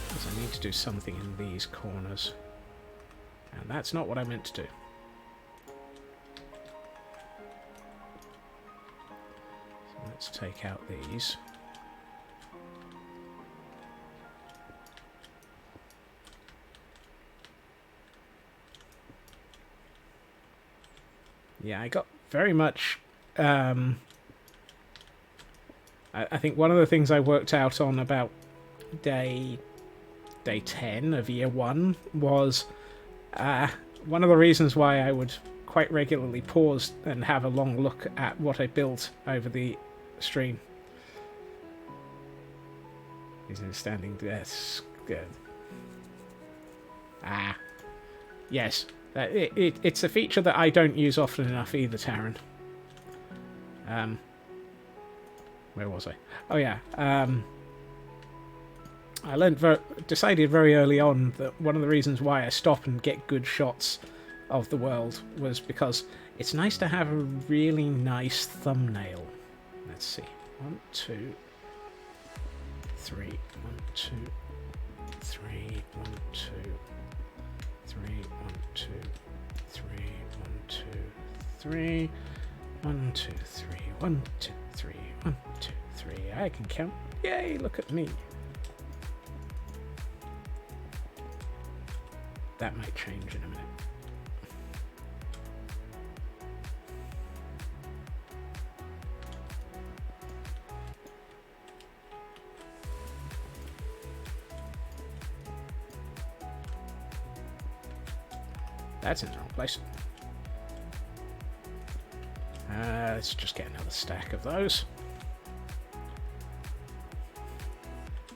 Because I need to do something in these corners. And that's not what I meant to do. So let's take out these. Yeah, I got very much... I think one of the things I worked out on about day 10 of year 1 was one of the reasons why I would quite regularly pause and have a long look at what I built over the stream. He's in a standing desk. Good. Ah. Yes. It's a feature that I don't use often enough either, Taryn. Where was I? Oh yeah. I decided very early on that one of the reasons why I stop and get good shots of the world was because it's nice to have a really nice thumbnail. Let's see. 1, 2, 3. 1, 2, 3. 1, 2. 3, 1, 2, 3, 1, 2, 3, 1, 2, 3, 1, 2, 3, 1, 2, 3. I can count. Yay, look at me. That might change in a minute. That's in the wrong place. Let's just get another stack of those.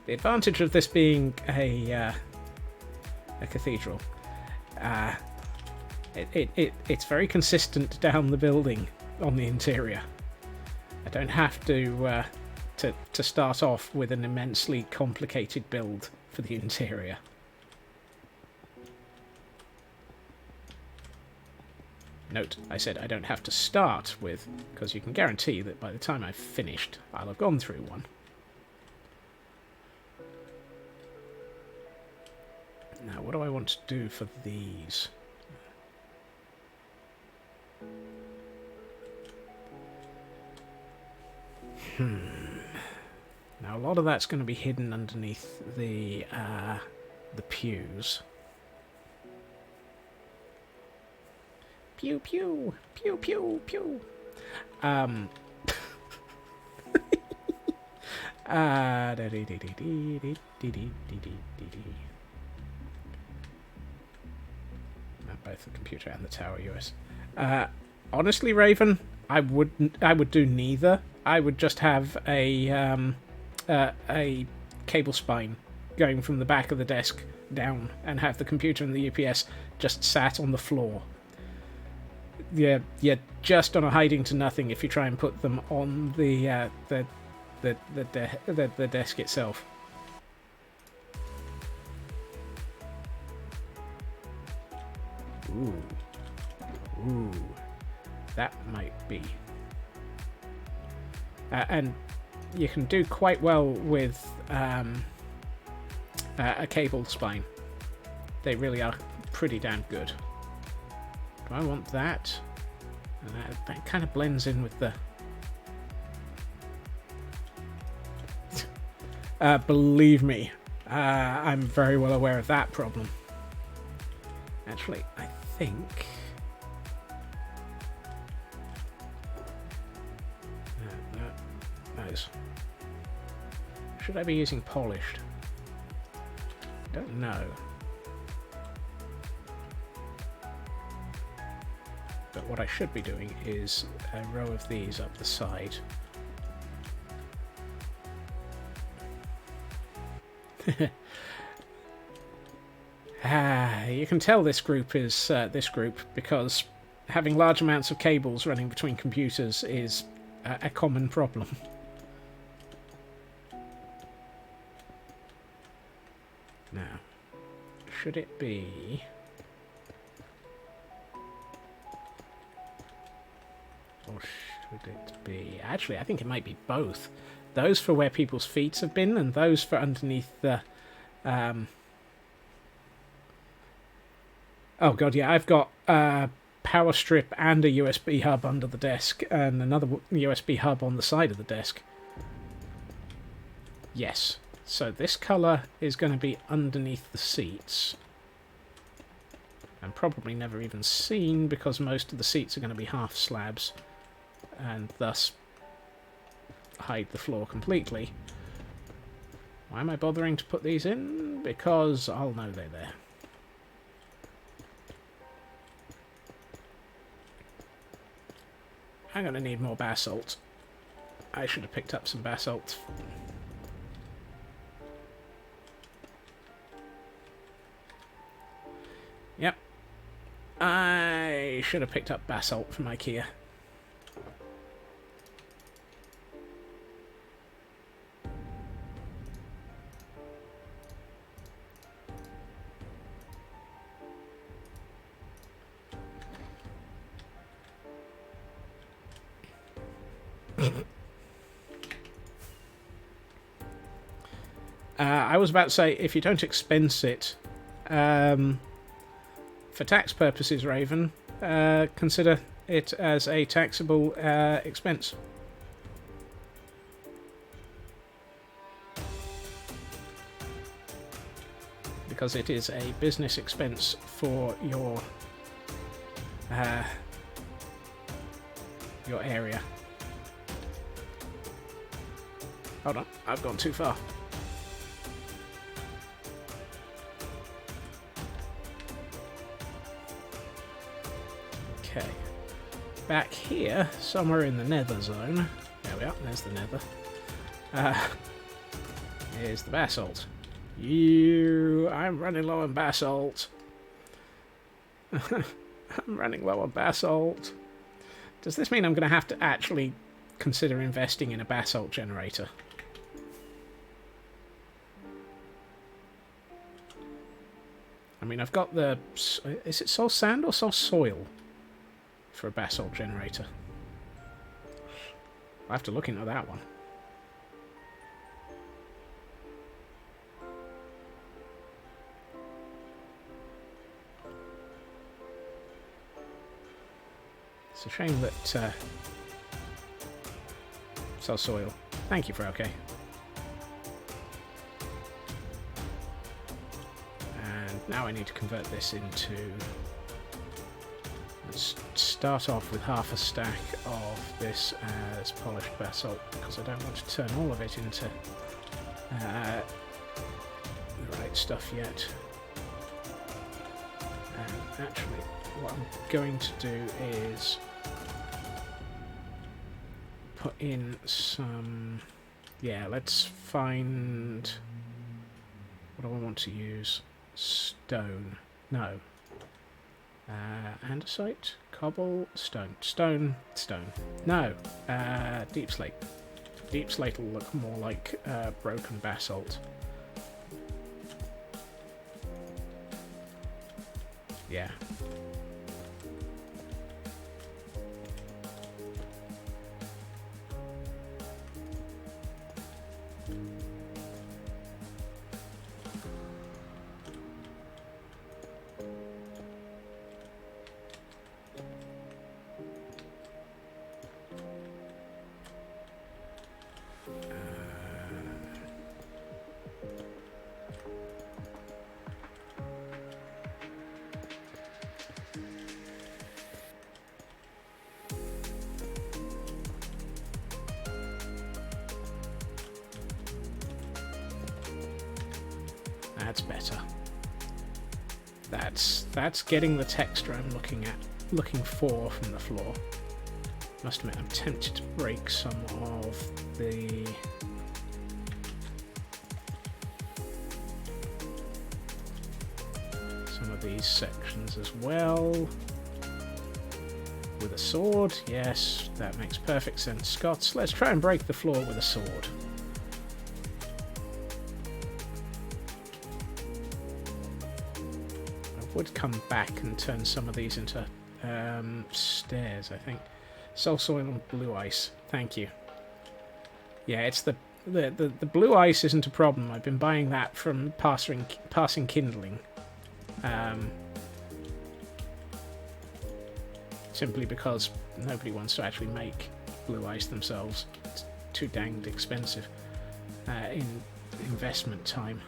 The advantage of this being a cathedral, it's very consistent down the building on the interior. I don't have to start off with an immensely complicated build for the interior. Note, I said I don't have to start with, because you can guarantee that by the time I've finished, I'll have gone through one. Now, what do I want to do for these? Now, a lot of that's going to be hidden underneath the pews. Pew pew pew pew pew. Both the computer and the tower US. Honestly, Raven, I would do neither. I would just have a cable spine going from the back of the desk down, and have the computer and the UPS just sat on the floor. Yeah, you're just on a hiding to nothing if you try and put them on the desk itself. Ooh. Ooh. That might be. And you can do quite well with a cable spine. They really are pretty damn good. Do I want that? That kind of blends in with the... believe me, I'm very well aware of that problem. Actually, I think... Those. Should I be using polished? I don't know. But what I should be doing is a row of these up the side. You can tell this group is this group because having large amounts of cables running between computers is a common problem. Now, should it be... Or should it be... Actually, I think it might be both. Those for where people's feet have been, and those for underneath the... Oh god, yeah, I've got a power strip and a USB hub under the desk, and another USB hub on the side of the desk. Yes. So this colour is going to be underneath the seats. And probably never even seen, because most of the seats are going to be half slabs, and thus hide the floor completely. Why am I bothering to put these in? Because I'll know they're there. I'm going to need more basalt. I should have picked up some basalt. Yep. I should have picked up basalt from IKEA. I was about to say, if you don't expense it, for tax purposes, Raven, consider it as a taxable expense. Because it is a business expense for your area. Hold on, I've gone too far. Okay. Back here, somewhere in the nether zone. There we are, there's the nether. Here's the basalt. I'm running low on basalt. I'm running low on basalt. Does this mean I'm going to have to actually consider investing in a basalt generator? I mean, I've got the... Is it soul sand or soul soil for a basalt generator? I'll have to look into that one. It's a shame that... soul soil. Thank you for okay. Now I need to convert this into... Let's start off with half a stack of this as polished basalt, because I don't want to turn all of it into the right stuff yet. And actually, what I'm going to do is put in some... Yeah, let's find... What do I want to use? Stone. No. Andesite? Cobble? Stone. Stone. Stone. No. Deep slate. Deep slate will look more like broken basalt. Yeah. That's better. That's getting the texture I'm looking for from the floor. Must admit, I'm tempted to break some of the these sections as well. With a sword, yes, that makes perfect sense. Scots, let's try and break the floor with a sword. I would come back and turn some of these into stairs, I think. Soul soil and blue ice. Thank you. Yeah, it's the blue ice isn't a problem. I've been buying that from passing kindling. Simply because nobody wants to actually make blue ice themselves. It's too danged expensive in investment time.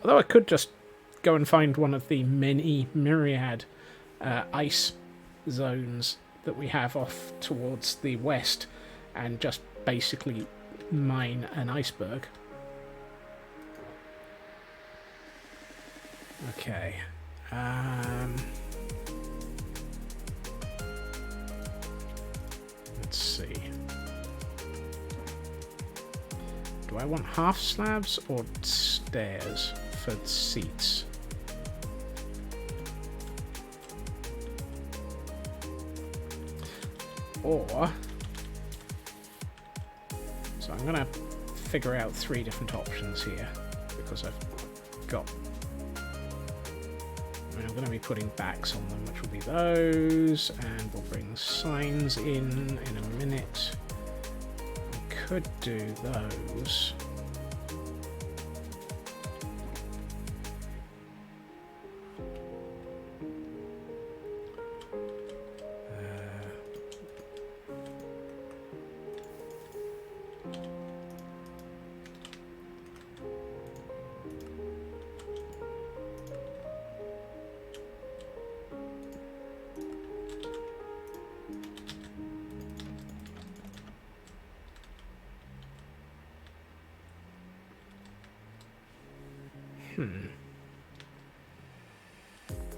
Although I could just go and find one of the myriad ice zones that we have off towards the west and just basically mine an iceberg. Okay. Let's see. Do I want half slabs or stairs for seats? Or... So I'm going to figure out 3 different options here, because I've got... I'm going to be putting backs on them, which will be those, and we'll bring signs in a minute. I could do those.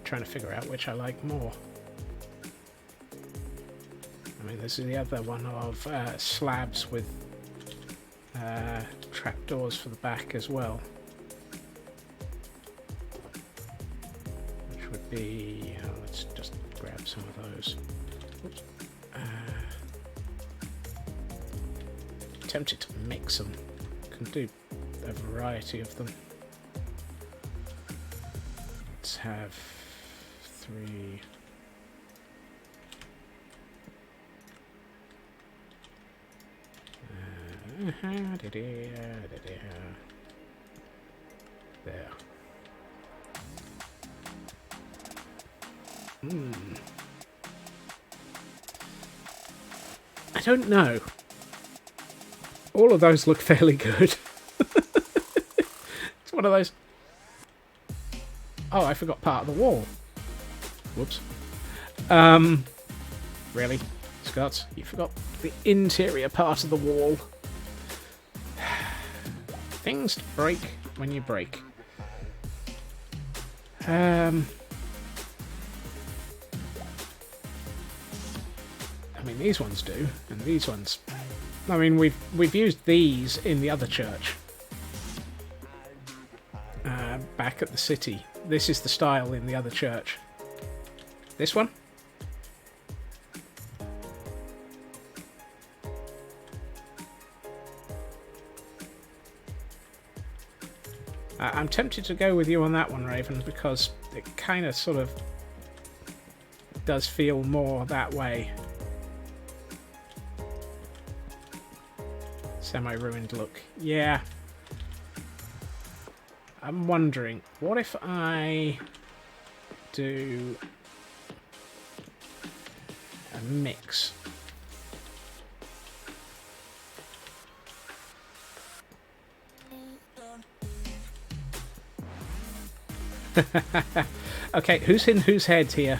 Trying to figure out which I like more. I mean, this is the other one of slabs with trapdoors for the back as well. Which would be... let's just grab some of those. Oops. Tempted to mix them. Can do a variety of them. Let's have 3. There. I don't know. All of those look fairly good. It's one of those... Oh, I forgot part of the wall. Whoops. Really? Scots, you forgot the interior part of the wall. Things break when you break. I mean, these ones do, and these ones... I mean, we've used these in the other church. Back at the city. This is the style in the other church. This one? I'm tempted to go with you on that one, Raven, because it kind of sort of does feel more that way. Semi-ruined look. Yeah. I'm wondering, what if I do a mix? Okay, who's in whose head here?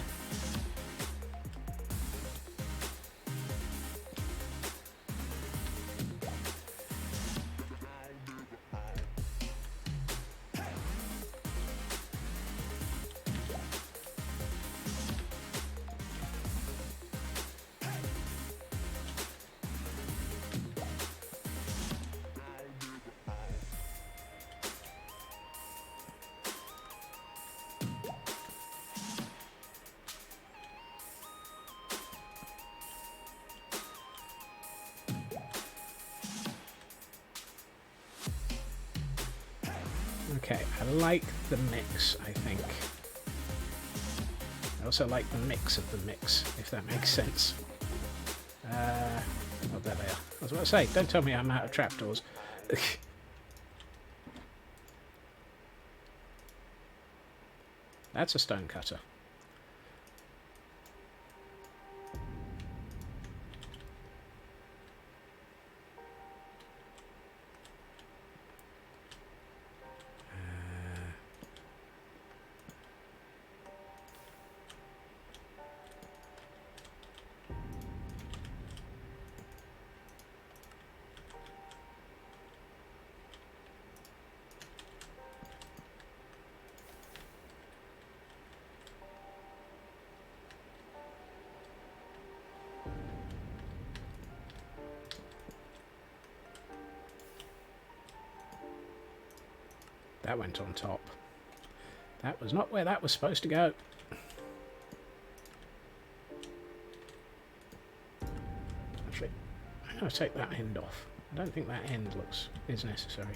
Okay, I like the mix, I think. I also like the mix of the mix, if that makes sense. Oh, there they are. I was about to say, don't tell me I'm out of trapdoors. That's a stone cutter. That went on top. That was not where that was supposed to go. Actually, I'm going to take that end off. I don't think that end is necessary.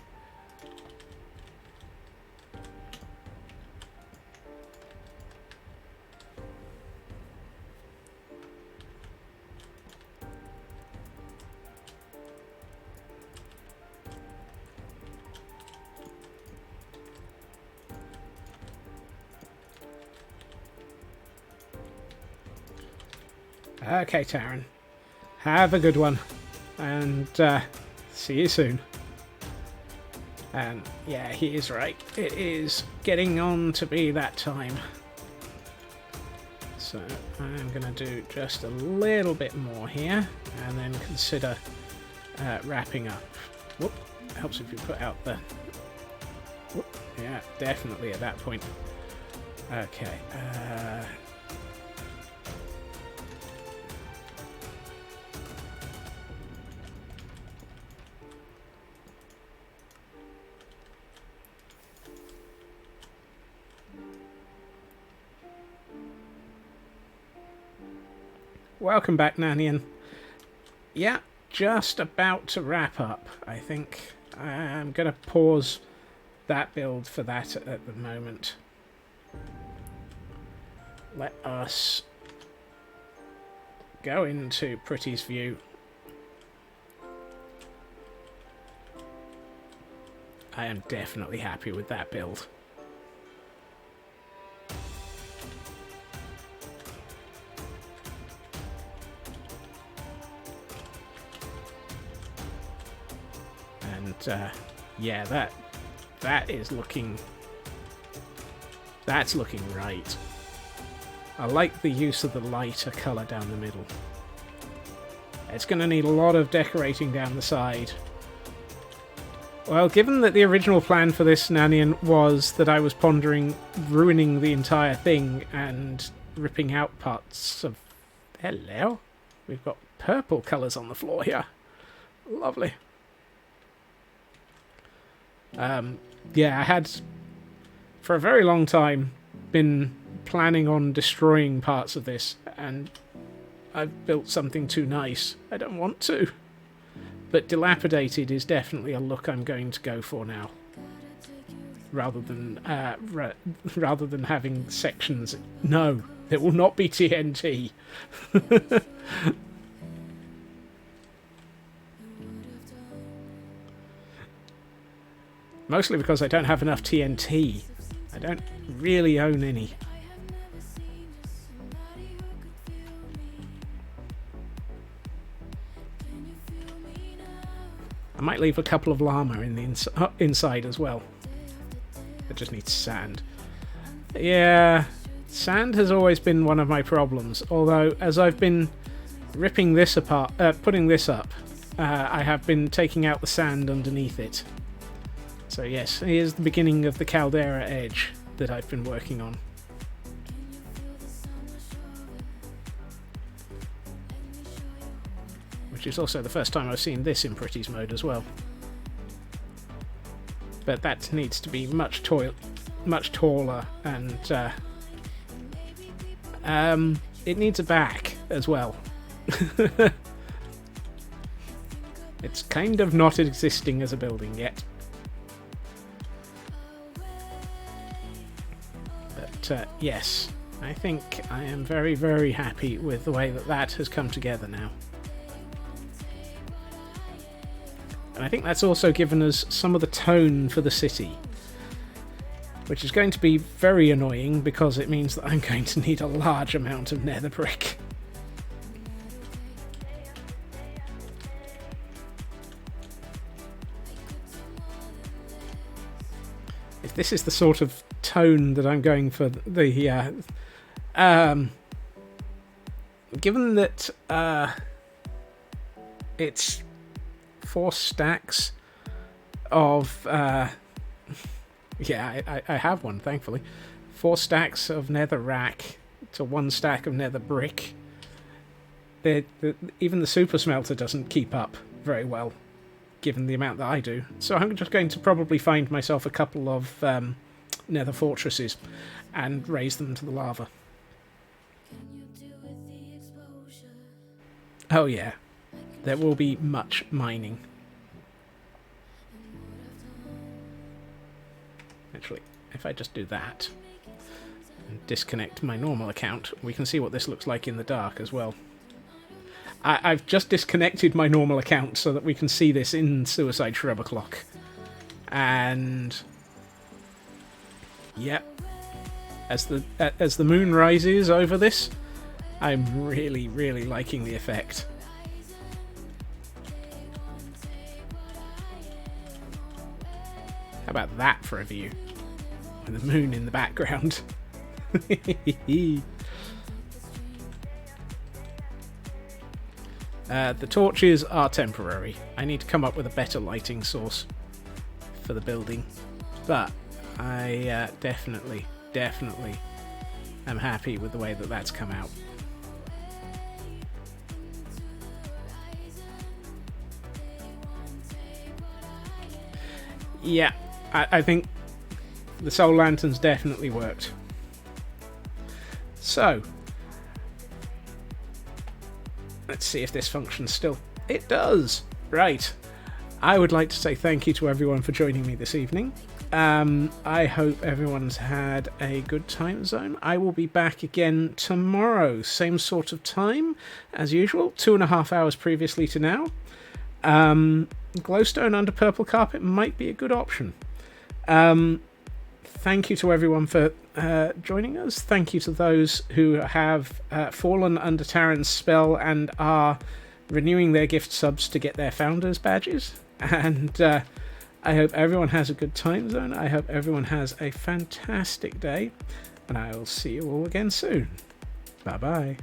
Okay, Taryn. Have a good one. And see you soon. And yeah, he is right. It is getting on to be that time. So I'm going to do just a little bit more here and then consider wrapping up. Whoop. Helps if you put out the... Whoop. Yeah, definitely at that point. Okay. Welcome back, Nanian. Yeah, just about to wrap up, I think. I'm going to pause that build for that at the moment. Let us go into Pretty's view. I am definitely happy with that build. Yeah, that is looking... That's looking right. I like the use of the lighter colour down the middle. It's going to need a lot of decorating down the side. Well, given that the original plan for this, Nanian, was that I was pondering ruining the entire thing and ripping out parts of... Hello? We've got purple colours on the floor here. Lovely. Yeah, I had, for a very long time, been planning on destroying parts of this, and I've built something too nice. I don't want to. But dilapidated is definitely a look I'm going to go for now. Rather than having sections. No, it will not be TNT. Mostly because I don't have enough TNT. I don't really own any. I might leave a couple of llama in the inside as well. It just needs sand. Yeah, sand has always been one of my problems. Although, as I've been ripping this apart, putting this up, I have been taking out the sand underneath it. So yes, here's the beginning of the caldera edge that I've been working on. Which is also the first time I've seen this in Pretty's mode as well. But that needs to be much taller, and it needs a back as well. It's kind of not existing as a building yet. But yes, I think I am very, very happy with the way that that has come together now. And I think that's also given us some of the tone for the city, which is going to be very annoying because it means that I'm going to need a large amount of nether brick. If this is the sort of tone that I'm going for the given that it's 4 stacks of yeah, I have one, thankfully. 4 stacks of nether rack to 1 stack of nether brick. Even the super smelter doesn't keep up very well, given the amount that I do. So I'm just going to probably find myself a couple of nether fortresses and raise them to the lava. Oh yeah, there will be much mining. Actually, if I just do that and disconnect my normal account, we can see what this looks like in the dark as well. I've just disconnected my normal account so that we can see this in Suicide Shrub O'Clock. And yep, as the moon rises over this, I'm really, really liking the effect. How about that for a view? With the moon in the background. The torches are temporary. I need to come up with a better lighting source for the building. But I definitely am happy with the way that that's come out. Yeah, I think the soul lanterns definitely worked. So, let's see if this functions still. It does! Right. I would like to say thank you to everyone for joining me this evening. I hope everyone's had a good time zone. I will be back again tomorrow. Same sort of time as usual. 2.5 hours previously to now. Glowstone under purple carpet might be a good option. Thank you to everyone for joining us. Thank you to those who have fallen under Taryn's spell and are renewing their gift subs to get their founders badges. And I hope everyone has a good time zone. I hope everyone has a fantastic day. And I will see you all again soon. Bye bye.